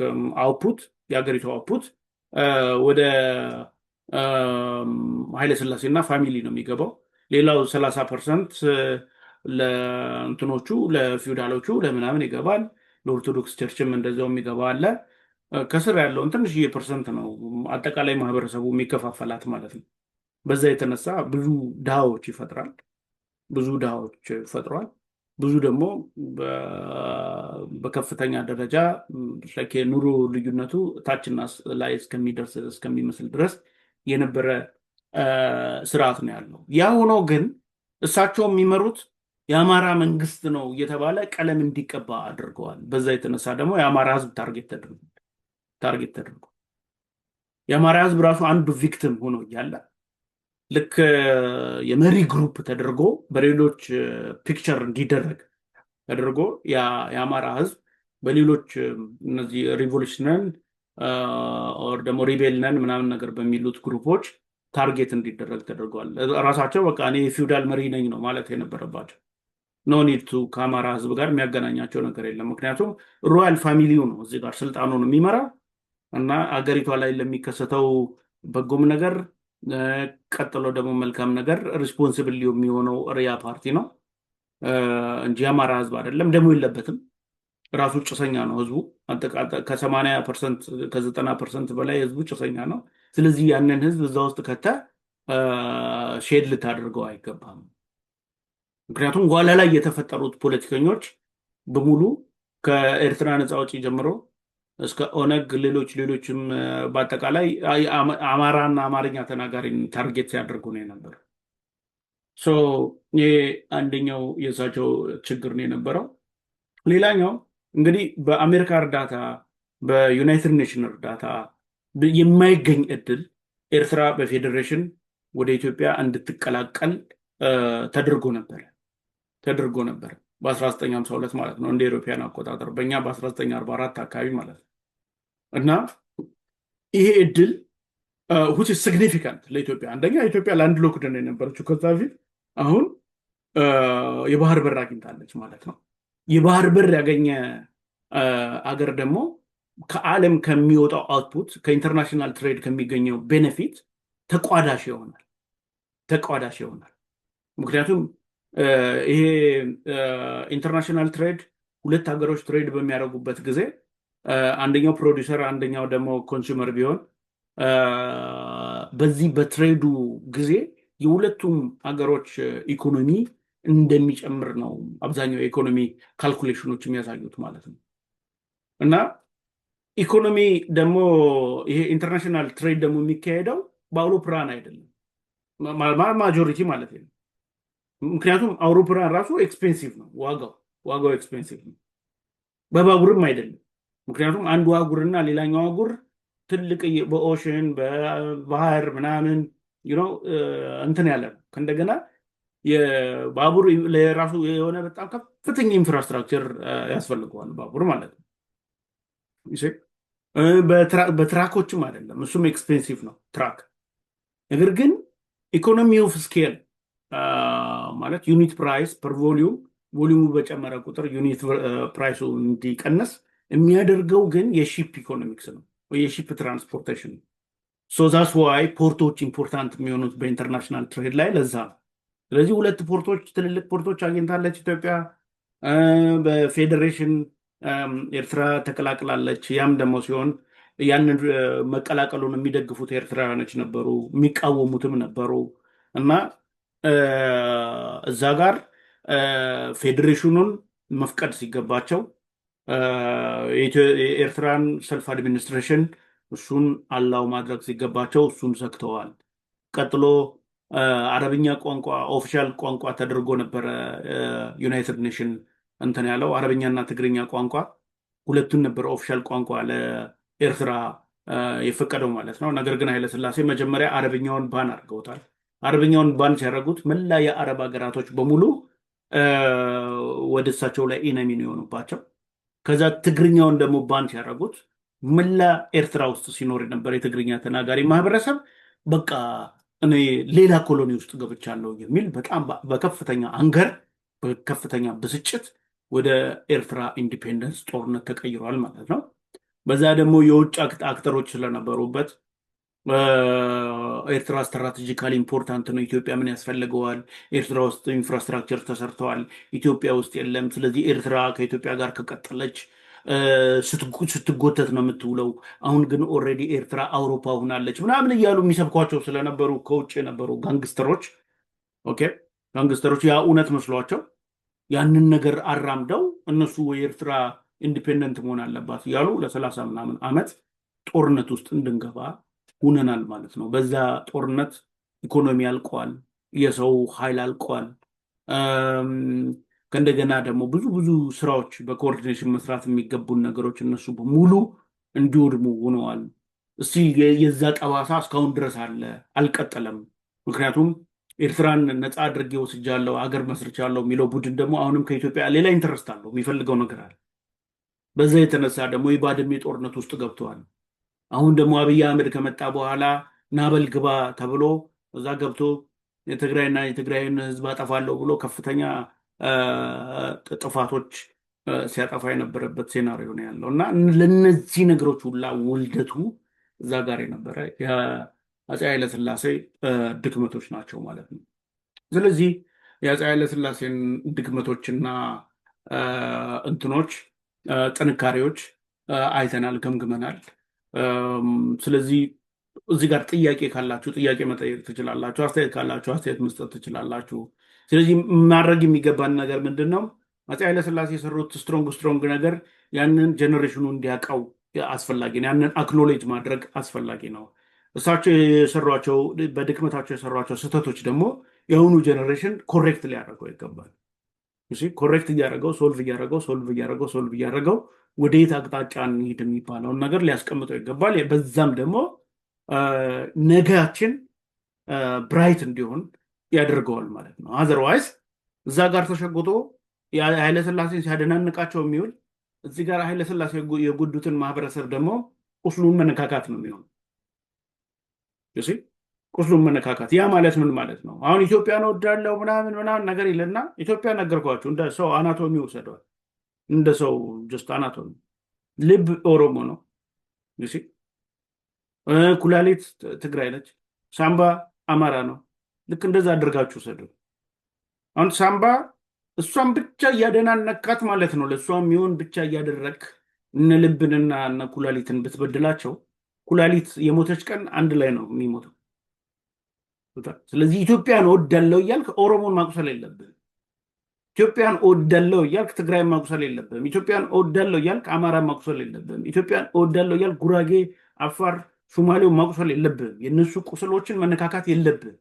አውትፑት የሀገሪቷ አውትፑት ወደ ኃይለስላሴና ፋሚሊ ነው የሚገባው። ሌላው 30% ለእንትኖቹ ለፊውዳሎቹ ለምናምን ይገባል። ለኦርቶዶክስ ቸርችም እንደዚያው የሚገባ አለ። ከስር ያለውን ትንሽዬ ፐርሰንት ነው አጠቃላይ ማህበረሰቡ የሚከፋፈላት ማለት ነው። በዛ የተነሳ ብዙ ድሃዎች ይፈጥራል። ብዙ ደግሞ በከፍተኛ ደረጃ ኑሮ ልዩነቱ ታችና ላይ እስከሚመስል ድረስ የነበረ ስርዓት ነው ያለው። ያ ሆኖ ግን እሳቸው የሚመሩት የአማራ መንግስት ነው እየተባለ ቀለም እንዲቀባ አድርገዋል። በዛ የተነሳ ደግሞ የአማራ ህዝብ ታርጌት ተደርጎ የአማራ ህዝብ ራሱ አንዱ ቪክቲም ሆኖ እያለ ልክ የመሪ ግሩፕ ተደርጎ በሌሎች ፒክቸር እንዲደረግ ተደርጎ የአማራ ህዝብ በሌሎች እነዚህ ሪቮሉሽነን ኦር ደግሞ ሪቤልነን ምናምን ነገር በሚሉት ግሩፖች ታርጌት እንዲደረግ ተደርጓል። ራሳቸው በቃ እኔ የፊውዳል መሪ ነኝ ነው ማለት የነበረባቸው። ኖኒቱ ከአማራ ህዝብ ጋር የሚያገናኛቸው ነገር የለም። ምክንያቱም ሮያል ፋሚሊው ነው እዚህ ጋር ስልጣኑን የሚመራ እና አገሪቷ ላይ ለሚከሰተው በጎም ነገር ቀጥሎ ደግሞ መልካም ነገር ሪስፖንሲብል የሚሆነው ሪያ ፓርቲ ነው እንጂ የአማራ ህዝብ አይደለም። ደግሞ የለበትም። ራሱ ጭሰኛ ነው ህዝቡ። ከ80% ከ90% በላይ ህዝቡ ጭሰኛ ነው። ስለዚህ ያንን ህዝብ እዛ ውስጥ ሼድ ልታደርገው አይገባም። ምክንያቱም ኋላ ላይ የተፈጠሩት ፖለቲከኞች በሙሉ ከኤርትራ ነፃ አውጪ ጀምሮ እስከ ኦነግ ሌሎችም በአጠቃላይ አማራና አማርኛ ተናጋሪን ታርጌት ሲያደርጉ ነው የነበረው። ይህ አንደኛው የእሳቸው ችግር ነው የነበረው። ሌላኛው እንግዲህ በአሜሪካ እርዳታ በዩናይትድ ኔሽን እርዳታ የማይገኝ እድል ኤርትራ በፌዴሬሽን ወደ ኢትዮጵያ እንድትቀላቀል ተደርጎ ነበር በ1952 ማለት ነው እንደ ኢሮፒያን አቆጣጠር፣ በእኛ በ1944 አካባቢ ማለት ነው። እና ይሄ እድል which is significant ለኢትዮጵያ። አንደኛ ኢትዮጵያ ላንድ ሎክድ ነው የነበረችው ከዛ በፊት። አሁን የባህር በር አግኝታለች ማለት ነው። የባህር በር ያገኘ አገር ደግሞ ከዓለም ከሚወጣው አውትፑት ከኢንተርናሽናል ትሬድ ከሚገኘው ቤኔፊት ተቋዳሽ ይሆናል። ምክንያቱም ይሄ ኢንተርናሽናል ትሬድ ሁለት ሀገሮች ትሬድ በሚያደርጉበት ጊዜ አንደኛው ፕሮዲውሰር አንደኛው ደግሞ ኮንሱመር ቢሆን በዚህ በትሬዱ ጊዜ የሁለቱም ሀገሮች ኢኮኖሚ እንደሚጨምር ነው አብዛኛው የኢኮኖሚ ካልኩሌሽኖች የሚያሳዩት ማለት ነው። እና ኢኮኖሚ ደግሞ ይሄ ኢንተርናሽናል ትሬድ ደግሞ የሚካሄደው በአውሮፕላን አይደለም ማጆሪቲ ማለት ነው። ምክንያቱም አውሮፕላን ራሱ ኤክስፔንሲቭ ነው፣ ዋጋው ኤክስፔንሲቭ ነው። በባቡርም አይደለም። ምክንያቱም አንዱ አህጉርና ሌላኛው አህጉር ትልቅ በኦሽን በባህር ምናምን እንትን ያለ ነው። ከእንደገና የባቡር ለራሱ የሆነ በጣም ከፍተኛ ኢንፍራስትራክቸር ያስፈልገዋል ባቡር ማለት ነው። በትራኮችም አይደለም፣ እሱም ኤክስፔንሲቭ ነው ትራክ። ነገር ግን ኢኮኖሚ ኦፍ ስኬል ማለት ዩኒት ፕራይስ ፐር ቮሊዩም፣ ቮሊዩሙ በጨመረ ቁጥር ዩኒት ፕራይሱ እንዲቀንስ የሚያደርገው ግን የሺፕ ኢኮኖሚክስ ነው ወይ የሺፕ ትራንስፖርቴሽን ነው። ሶ ዛስ ዋይ ፖርቶች ኢምፖርታንት የሚሆኑት በኢንተርናሽናል ትሬድ ላይ ለዛ ነው። ስለዚህ ሁለት ፖርቶች ትልልቅ ፖርቶች አግኝታለች ኢትዮጵያ። በፌዴሬሽን ኤርትራ ተቀላቅላለች። ያም ደግሞ ሲሆን ያንን መቀላቀሉን የሚደግፉት ኤርትራውያኖች ነበሩ፣ የሚቃወሙትም ነበሩ። እና እዛ ጋር ፌዴሬሽኑን መፍቀድ ሲገባቸው የኤርትራን ሰልፍ አድሚኒስትሬሽን እሱን አላው ማድረግ ሲገባቸው እሱን ዘግተዋል። ቀጥሎ አረብኛ ቋንቋ ኦፊሻል ቋንቋ ተደርጎ ነበረ ዩናይትድ ኔሽን እንትን ያለው አረብኛና ትግርኛ ቋንቋ ሁለቱን ነበር ኦፊሻል ቋንቋ ለኤርትራ የፈቀደው ማለት ነው። ነገር ግን ኃይለሥላሴ መጀመሪያ አረብኛውን ባን አድርገውታል። አረብኛውን ባን ሲያደርጉት መላ የአረብ ሀገራቶች በሙሉ ወደ እሳቸው ላይ ኢነሚ ነው የሆኑባቸው። ከዛ ትግርኛውን ደግሞ ባን ሲያደርጉት መላ ኤርትራ ውስጥ ሲኖር የነበረ የትግርኛ ተናጋሪ ማህበረሰብ በቃ እኔ ሌላ ኮሎኒ ውስጥ ገብቻለሁ የሚል በጣም በከፍተኛ አንገር በከፍተኛ ብስጭት ወደ ኤርትራ ኢንዲፔንደንስ ጦርነት ተቀይሯል ማለት ነው። በዛ ደግሞ የውጭ አክተሮች ስለነበሩበት ኤርትራ ስትራቴጂካሊ ኢምፖርታንት ነው፣ ኢትዮጵያ ምን ያስፈልገዋል፣ ኤርትራ ውስጥ ኢንፍራስትራክቸር ተሰርተዋል፣ ኢትዮጵያ ውስጥ የለም። ስለዚህ ኤርትራ ከኢትዮጵያ ጋር ከቀጠለች ስትጎተት ነው የምትውለው። አሁን ግን ኦልሬዲ ኤርትራ አውሮፓ ሆናለች ምናምን እያሉ የሚሰብኳቸው ስለነበሩ ከውጭ የነበሩ ጋንግስተሮች ያ እውነት መስሏቸው ያንን ነገር አራምደው እነሱ የኤርትራ ኢንዲፔንደንት መሆን አለባት እያሉ ለ30 ምናምን ዓመት ጦርነት ውስጥ እንድንገባ ሁነናል ማለት ነው። በዛ ጦርነት ኢኮኖሚ አልቋል፣ የሰው ኃይል አልቋል። ከእንደገና ደግሞ ብዙ ብዙ ስራዎች በኮኦርዲኔሽን መስራት የሚገቡን ነገሮች እነሱ በሙሉ እንዲወድሙ ሆነዋል። እስቲ የዛ ጠባሳ እስካሁን ድረስ አለ፣ አልቀጠለም። ምክንያቱም ኤርትራን ነፃ አድርጌ ወስጃለሁ፣ አገር መስርቻለሁ የሚለው ቡድን ደግሞ አሁንም ከኢትዮጵያ ሌላ ኢንተረስት አለው፣ የሚፈልገው ነገር አለ። በዛ የተነሳ ደግሞ የባድሜ ጦርነት ውስጥ ገብተዋል። አሁን ደግሞ አብይ አህመድ ከመጣ በኋላ ናበል ግባ ተብሎ እዛ ገብቶ የትግራይና የትግራይን ህዝብ አጠፋለሁ ብሎ ከፍተኛ ጥፋቶች ሲያጠፋ የነበረበት ሴናሪዮ ነው ያለው እና ለነዚህ ነገሮች ሁላ ውልደቱ እዛ ጋር የነበረ የአፄ ኃይለሥላሴ ድክመቶች ናቸው ማለት ነው። ስለዚህ የአፄ ኃይለሥላሴን ድክመቶችና እንትኖች ጥንካሬዎች አይተናል፣ ገምግመናል። ስለዚህ እዚህ ጋር ጥያቄ ካላችሁ ጥያቄ መጠየቅ ትችላላችሁ፣ አስተያየት ካላችሁ አስተያየት መስጠት ትችላላችሁ። ስለዚህ ማድረግ የሚገባን ነገር ምንድን ነው? አፄ ኃይለሥላሴ የሰሩት ስትሮንግ ነገር ያንን ጀኔሬሽኑ እንዲያውቀው አስፈላጊ ነው። ያንን አክኖሌጅ ማድረግ አስፈላጊ ነው። እሳቸው የሰሯቸው በድክመታቸው የሰሯቸው ስህተቶች ደግሞ የአሁኑ ጀኔሬሽን ኮሬክት ሊያደርገው ይገባል። ኮሬክት እያደረገው ሶልቭ እያደረገው ወደ የት አቅጣጫ እንሂድ የሚባለውን ነገር ሊያስቀምጠው ይገባል። በዛም ደግሞ ነገያችን ብራይት እንዲሆን ያደርገዋል ማለት ነው። አዘርዋይዝ እዛ ጋር ተሸጉጦ ኃይለሥላሴን ሲያደናንቃቸው የሚውል እዚህ ጋር ኃይለሥላሴ የጎዱትን ማህበረሰብ ደግሞ ቁስሉን መነካካት ነው የሚሆን። ቁስሉን መነካካት ያ ማለት ምን ማለት ነው? አሁን ኢትዮጵያን እወዳለሁ ምናምን ነገር ይልና ኢትዮጵያ ነገርኳችሁ እንደ ሰው አናቶሚ ወሰደዋል። እንደ ሰው ጀስት አናቶሚ ልብ ኦሮሞ ነው፣ ኩላሊት ትግራይ ነች፣ ሳምባ አማራ ነው። ልክ እንደዛ አድርጋችሁ ሰዱ። አሁን ሳምባ እሷን ብቻ እያደናነካት ማለት ነው። ለእሷ የሚሆን ብቻ እያደረግ እነ ልብንና እነ ኩላሊትን ብትበድላቸው ኩላሊት የሞተች ቀን አንድ ላይ ነው የሚሞተው። ስለዚህ ኢትዮጵያን እወዳለሁ እያልክ ኦሮሞን ማቁሰል የለብህም። ኢትዮጵያን እወዳለሁ እያልክ ትግራይን ማቁሰል የለብህም። ኢትዮጵያን እወዳለሁ እያልክ አማራን ማቁሰል የለብህም። ኢትዮጵያን እወዳለሁ እያልክ ጉራጌ፣ አፋር፣ ሶማሌው ማቁሰል የለብህም። የእነሱ ቁስሎችን መነካካት የለብህም።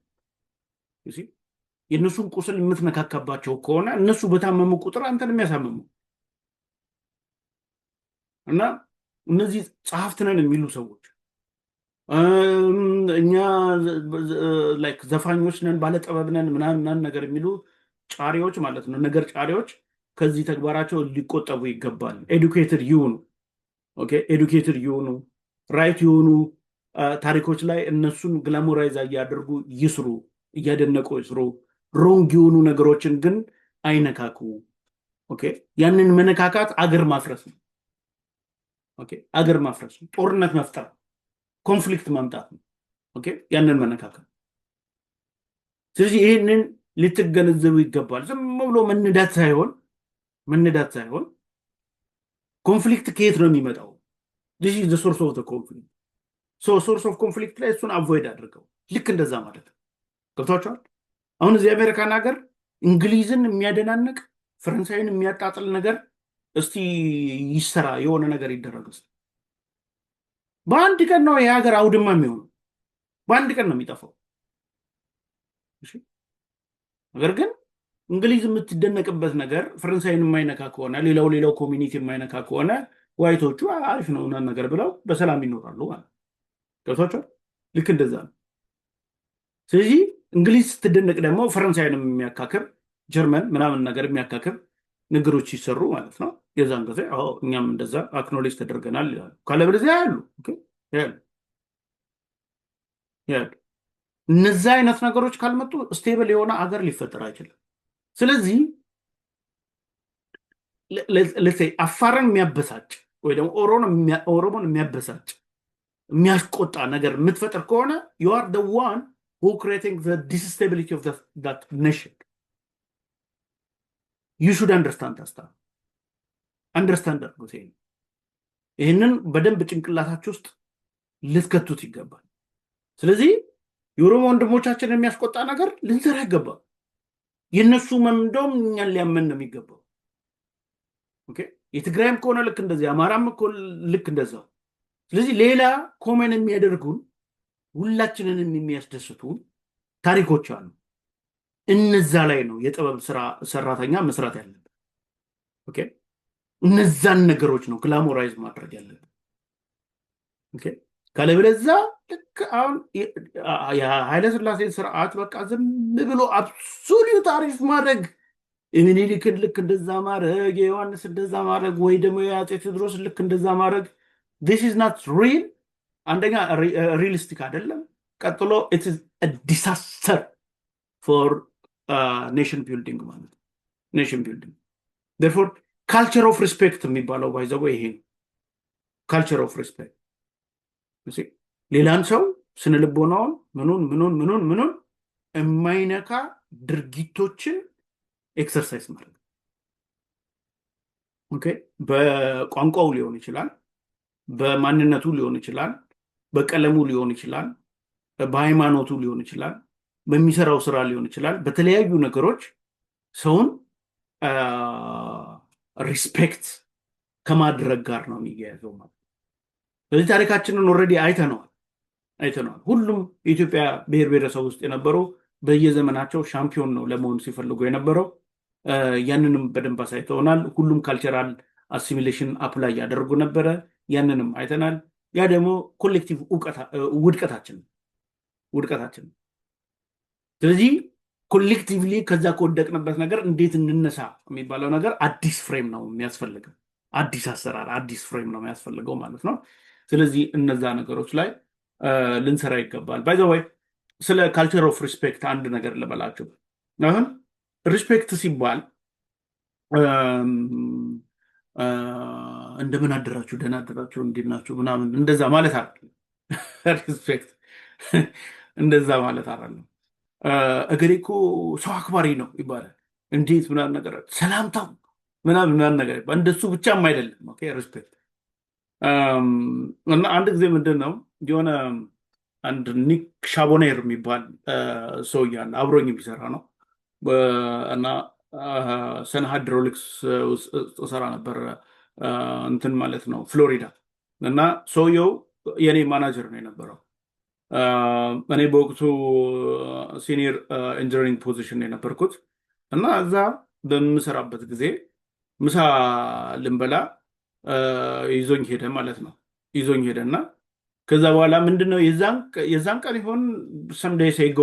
የእነሱን ቁስል የምትነካካባቸው ከሆነ እነሱ በታመሙ ቁጥር አንተን የሚያሳምሙ እና እነዚህ ጸሐፍት ነን የሚሉ ሰዎች እኛ ላይክ ዘፋኞች ነን ባለጥበብ ነን ምናምን ነገር የሚሉ ጫሪዎች ማለት ነው፣ ነገር ጫሪዎች ከዚህ ተግባራቸው ሊቆጠቡ ይገባል። ኤዱኬትድ ይሁኑ። ኦኬ ኤዱኬትድ የሆኑ ራይት የሆኑ ታሪኮች ላይ እነሱን ግላሞራይዝ እያደርጉ ይስሩ፣ እያደነቁ ይስሩ። ሮንግ የሆኑ ነገሮችን ግን አይነካኩ። ኦኬ ያንን መነካካት አገር ማፍረስ ነው። ኦኬ አገር ማፍረስ ነው፣ ጦርነት መፍጠር፣ ኮንፍሊክት ማምጣት ነው። ኦኬ ያንን መነካካት። ስለዚህ ይህንን ልትገነዘቡ ይገባል። ዝም ብሎ መነዳት ሳይሆን ኮንፍሊክት ከየት ነው የሚመጣው? ሶርስ ኦፍ ኮንፍሊክት ሶርስ ኦፍ ኮንፍሊክት ላይ እሱን አቮይድ አድርገው። ልክ እንደዛ ማለት ነው። ገብቷቸዋል። አሁን እዚህ አሜሪካን ሀገር እንግሊዝን የሚያደናንቅ ፈረንሳይን የሚያጣጥል ነገር እስቲ ይሰራ፣ የሆነ ነገር ይደረግ። በአንድ ቀን ነው ይህ ሀገር አውድማ የሚሆነው። በአንድ ቀን ነው የሚጠፋው። ነገር ግን እንግሊዝ የምትደነቅበት ነገር ፈረንሳይን የማይነካ ከሆነ፣ ሌላው ኮሚኒቲ የማይነካ ከሆነ ዋይቶቹ አሪፍ ነው ነገር ብለው በሰላም ይኖራሉ ማለት ገብቷቸዋል። ልክ እንደዛ ነው። ስለዚህ እንግሊዝ ስትደነቅ ደግሞ ፈረንሳይንም የሚያካክር ጀርመን ምናምን ነገር የሚያካክር ነገሮች ሲሰሩ ማለት ነው። የዛን ጊዜ እኛም እንደዛ አክኖሌጅ ተደርገናል ይላሉ። ካለበለዚያ ያሉ እነዛ አይነት ነገሮች ካልመጡ ስቴብል የሆነ አገር ሊፈጠር አይችልም። ስለዚህ አፋርን የሚያበሳጭ ወይ ደግሞ ኦሮሞን የሚያበሳጭ የሚያስቆጣ ነገር የምትፈጥር ከሆነ you are the one who creating the disstability of that nation. You should understand that. አንደርስታንድ አድርጉት። ይህንን በደንብ ጭንቅላታችሁ ውስጥ ልትከቱት ይገባል። ስለዚህ የኦሮሞ ወንድሞቻችን የሚያስቆጣ ነገር ልንሰራ ይገባል። የነሱ እንደውም እኛን ሊያመን ነው የሚገባው። ኦኬ የትግራይም ከሆነ ልክ እንደዚህ፣ አማራም እኮ ልክ እንደዛው። ስለዚህ ሌላ ኮመን የሚያደርጉን ሁላችንንም የሚያስደስቱን ታሪኮች አሉ። እነዛ ላይ ነው የጥበብ ሰራተኛ መስራት ያለብን። ኦኬ እነዛን ነገሮች ነው ግላሞራይዝ ማድረግ ያለብን። ኦኬ ካለበለዚያ ልክ አሁን የኃይለሥላሴ ስርዓት በቃ ዝም ብሎ አብሶሉት አሪፍ ማድረግ፣ ምኒልክን ልክ እንደዛ ማድረግ፣ የዮሐንስ እንደዛ ማድረግ፣ ወይ ደግሞ የአፄ ቴዎድሮስ ልክ እንደዛ ማድረግ this is not real። አንደኛ ሪሊስቲክ አይደለም። ቀጥሎ it is a disaster for nation building ማለት ነው። nation building therefore culture of respect የሚባለው ባይዘው ይሄ culture of respect ሌላን ሰው ስነልቦናውን ምኑን የማይነካ ድርጊቶችን ኤክሰርሳይዝ ማድረግ። ኦኬ በቋንቋው ሊሆን ይችላል፣ በማንነቱ ሊሆን ይችላል፣ በቀለሙ ሊሆን ይችላል፣ በሃይማኖቱ ሊሆን ይችላል፣ በሚሰራው ስራ ሊሆን ይችላል። በተለያዩ ነገሮች ሰውን ሪስፔክት ከማድረግ ጋር ነው የሚያያዘው ማለት። ስለዚህ ታሪካችንን ኦልሬዲ አይተነዋል። ሁሉም የኢትዮጵያ ብሔር ብሔረሰብ ውስጥ የነበረው በየዘመናቸው ሻምፒዮን ነው ለመሆን ሲፈልጉ የነበረው። ያንንም በደንብ አሳይተውናል። ሁሉም ካልቸራል አሲሚሌሽን አፕላይ ያደርጉ ነበረ። ያንንም አይተናል። ያ ደግሞ ኮሌክቲቭ ውድቀታችን። ስለዚህ ኮሌክቲቭሊ ከዛ ከወደቅንበት ነገር እንዴት እንነሳ የሚባለው ነገር አዲስ ፍሬም ነው የሚያስፈልገው። አዲስ አሰራር፣ አዲስ ፍሬም ነው የሚያስፈልገው ማለት ነው። ስለዚህ እነዛ ነገሮች ላይ ልንሰራ ይገባል። ባይ ዘ ወይ ስለ ካልቸር ኦፍ ሪስፔክት አንድ ነገር ልበላችሁ። አሁን ሪስፔክት ሲባል እንደምን አደራችሁ፣ ደህና አደራችሁ፣ እንዴት ናችሁ ምናምን እንደዛ ማለት አይደለም። ሪስፔክት እንደዛ ማለት አይደለም። እገሌ እኮ ሰው አክባሪ ነው ይባላል። እንዴት ምናምን ነገር ሰላምታው ምናምን ነገር እንደሱ ብቻም አይደለም። ኦኬ ሪስፔክት እና አንድ ጊዜ ምንድን ነው የሆነ አንድ ኒክ ሻቦኔር የሚባል ሰው እያለ አብሮኝ የሚሰራ ነው እና ሰን ሃይድሮሊክስ ሰራ ነበር እንትን ማለት ነው ፍሎሪዳ። እና ሰውየው የኔ ማናጀር ነው የነበረው። እኔ በወቅቱ ሲኒየር ኢንጂነሪንግ ፖዚሽን የነበርኩት እና እዛ በምሰራበት ጊዜ ምሳ ልንበላ ይዞኝ ሄደ ማለት ነው። ይዞኝ ሄደ እና ከዛ በኋላ ምንድነው የዛን ቀን ይሆን ሰምዴይ ሴጎ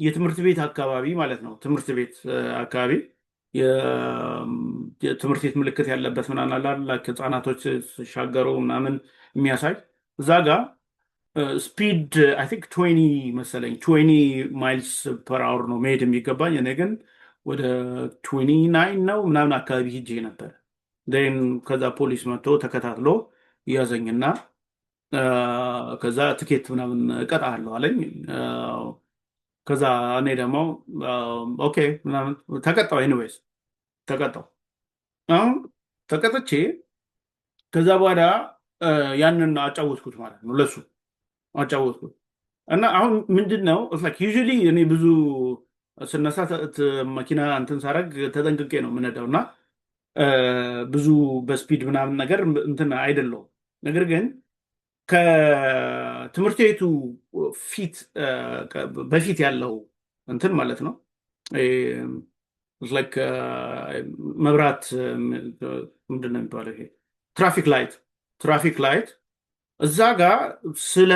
የትምህርት ቤት አካባቢ ማለት ነው። ትምህርት ቤት አካባቢ የትምህርት ቤት ምልክት ያለበት ምናምን አለ አይደል? ህፃናቶች ሲሻገሩ ምናምን የሚያሳይ እዛ ጋር ስፒድ አይ ቲንክ 20 መሰለኝ 20 ማይልስ ፐር አወር ነው መሄድ የሚገባኝ። እኔ ግን ወደ 29 ነው ምናምን አካባቢ ሂጄ ነበር። ን ከዛ ፖሊስ መጥቶ ተከታትሎ ያዘኝና ከዛ ትኬት ምናምን እቀጣለሁ አለኝ። ከዛ እኔ ደግሞ ኦኬ ምናምን ተቀጣው። ኤኒዌይስ ተቀጣው። አሁን ተቀጥቼ ከዛ በኋላ ያንን አጫወትኩት ማለት ነው ለሱ አጫወትኩት። እና አሁን ምንድን ነው ዩዥዋሊ እኔ ብዙ ስነሳ መኪና እንትን ሳደርግ ተጠንቅቄ ነው የምነዳው እና ብዙ በስፒድ ምናምን ነገር እንትን አይደለውም። ነገር ግን ከትምህርት ቤቱ ፊት በፊት ያለው እንትን ማለት ነው ላይክ መብራት ምንድን ነው የሚባለው ይሄ ትራፊክ ላይት እዛ ጋር ስለ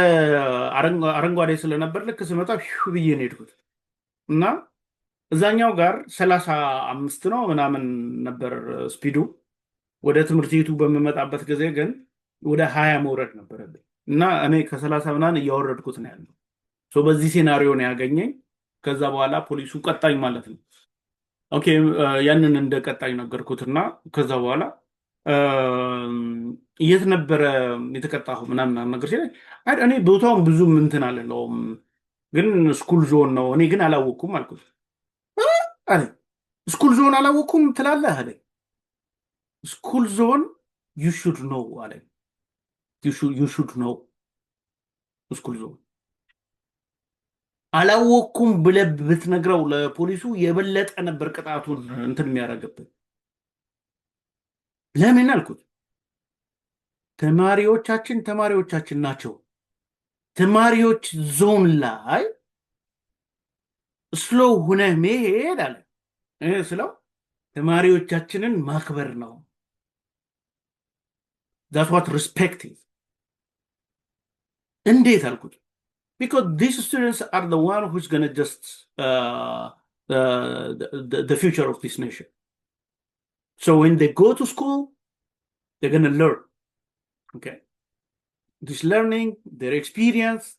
አረንጓዴ ስለነበር ልክ ስመጣ ብዬ ነው የሄድኩት እና እዛኛው ጋር 35 ነው ምናምን ነበር ስፒዱ። ወደ ትምህርት ቤቱ በምመጣበት ጊዜ ግን ወደ 20 መውረድ ነበረብኝ እና እኔ ከ30 ምናምን እያወረድኩት ነው ያለው። በዚህ ሴናሪዮ ነው ያገኘኝ። ከዛ በኋላ ፖሊሱ ቀጣኝ ማለት ነው። ኦኬ ያንን እንደ ቀጣኝ ነገርኩትና ከዛ በኋላ የት ነበረ የተቀጣሁ ምናምን ነገር ሲለኝ እኔ ቦታውን ብዙም እንትን አልለውም ግን ስኩል ዞን ነው እኔ ግን አላወቅኩም አልኩት አለ። ስኩል ዞን አላወቅኩም ትላለህ አለኝ። ስኩል ዞን ዩ ሹድ ኖው አለኝ። ዩ ሹድ ኖው ስኩል ዞን አላወቅኩም ብለህ ብትነግረው ለፖሊሱ የበለጠ ነበር ቅጣቱን እንትን የሚያደርግብን። ለምን አልኩት። ተማሪዎቻችን ናቸው። ተማሪዎች ዞን ላይ ስሎው ሁነህ መሄድ አለ። ስለው ተማሪዎቻችንን ማክበር ነው። ዛት ዋት ሪስፔክት ኢዝ። እንዴት አልኩት። because these students are the one who's going to just the future of this nation. So when they go to school, they're going to learn. Okay, this learning, their experience,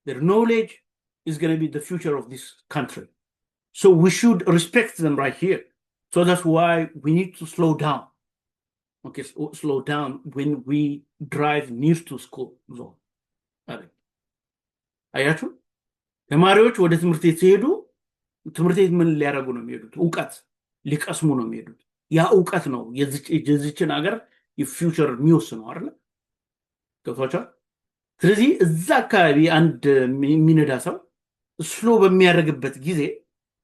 their knowledge is going to be the future of this country. So we should respect them right here. So that's why we need to slow down. Okay, slow down when we drive near to school zone. አያችሁ፣ ተማሪዎች ወደ ትምህርት ቤት ሲሄዱ ትምህርት ቤት ምን ሊያደርጉ ነው የሚሄዱት? እውቀት ሊቀስሙ ነው የሚሄዱት። ያ እውቀት ነው የዚችን ሀገር የፊውቸር የሚወስነው አይደለ? ገብቷቸዋል። ስለዚህ እዛ አካባቢ አንድ የሚነዳ ሰው ስሎ በሚያደርግበት ጊዜ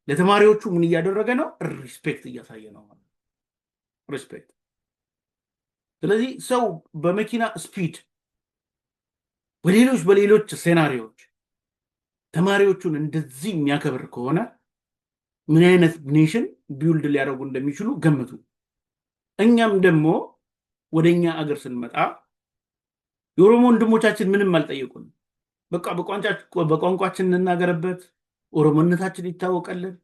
ለተማሪዎቹ ምን እያደረገ ነው? ሪስፔክት እያሳየ ነው ማለት ሪስፔክት። ስለዚህ ሰው በመኪና ስፒድ በሌሎች ሴናሪዎች ተማሪዎቹን እንደዚህ የሚያከብር ከሆነ ምን አይነት ኔሽን ቢውልድ ሊያደርጉ እንደሚችሉ ገምቱ። እኛም ደግሞ ወደኛ አገር ስንመጣ የኦሮሞ ወንድሞቻችን ምንም አልጠየቁን። በቃ በቋንቋችን እንናገርበት፣ ኦሮሞነታችን ይታወቀልን።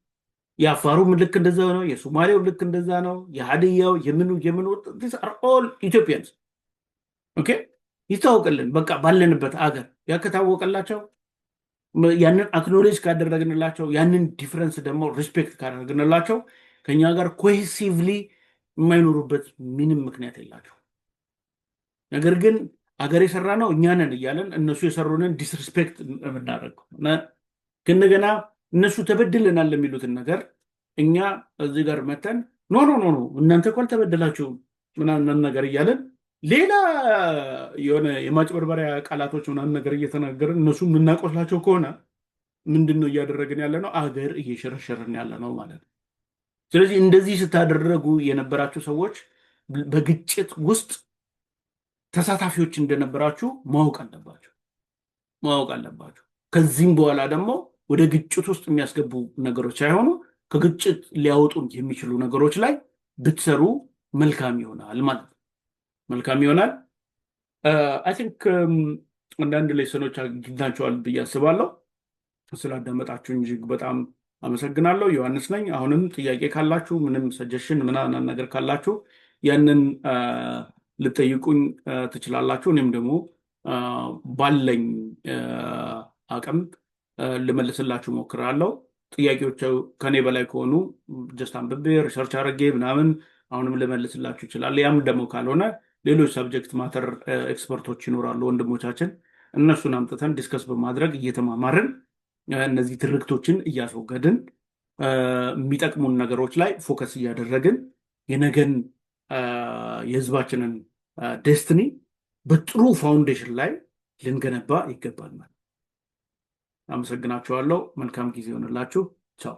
የአፋሩም ልክ እንደዛ ነው፣ የሶማሌው ልክ እንደዛ ነው፣ የሀዲያው የምኑ these are all Ethiopians ኦኬ ይታወቀልን። በቃ ባለንበት አገር ያከታወቀላቸው ያንን አክኖሌጅ ካደረግንላቸው ያንን ዲፍረንስ ደግሞ ሪስፔክት ካደረግንላቸው ከኛ ጋር ኮሄሲቭሊ የማይኖሩበት ምንም ምክንያት የላቸው። ነገር ግን አገር የሰራ ነው እኛ ነን እያለን እነሱ የሰሩንን ዲስሪስፔክት የምናደርገው ከእንደገና እነሱ ተበድለናል ለሚሉትን ነገር እኛ እዚህ ጋር መተን ኖ እናንተ እኮ አልተበደላችሁም ምናምን ነገር እያለን ሌላ የሆነ የማጭበርበሪያ ቃላቶች ምናምን ነገር እየተናገርን እነሱ የምናቆስላቸው ከሆነ ምንድን ነው እያደረግን ያለ ነው? አገር እየሸረሸርን ያለ ነው ማለት ነው። ስለዚህ እንደዚህ ስታደረጉ የነበራችሁ ሰዎች በግጭት ውስጥ ተሳታፊዎች እንደነበራችሁ ማወቅ አለባችሁ። ከዚህም በኋላ ደግሞ ወደ ግጭት ውስጥ የሚያስገቡ ነገሮች ሳይሆኑ ከግጭት ሊያወጡን የሚችሉ ነገሮች ላይ ብትሰሩ መልካም ይሆናል ማለት ነው። መልካም ይሆናል። አይ ቲንክ አንዳንድ ሌሰኖች አግኝታችኋል ብዬ አስባለሁ። ስላዳመጣችሁኝ እጅግ በጣም አመሰግናለሁ። ዮሐንስ ነኝ። አሁንም ጥያቄ ካላችሁ ምንም ሰጀሽን ምናምን ነገር ካላችሁ ያንን ልጠይቁኝ ትችላላችሁ። እኔም ደግሞ ባለኝ አቅም ልመልስላችሁ ሞክራለሁ። ጥያቄዎች ከኔ በላይ ከሆኑ ጀስት አንብቤ ሪሰርች አድርጌ ምናምን አሁንም ልመልስላችሁ ይችላል። ያም ደግሞ ካልሆነ ሌሎች ሰብጀክት ማተር ኤክስፐርቶች ይኖራሉ ወንድሞቻችን፣ እነሱን አምጥተን ዲስከስ በማድረግ እየተማማርን እነዚህ ትርክቶችን እያስወገድን የሚጠቅሙን ነገሮች ላይ ፎከስ እያደረግን የነገን የህዝባችንን ዴስትኒ በጥሩ ፋውንዴሽን ላይ ልንገነባ ይገባል። አመሰግናችኋለሁ። መልካም ጊዜ ይሆንላችሁ። ቻው።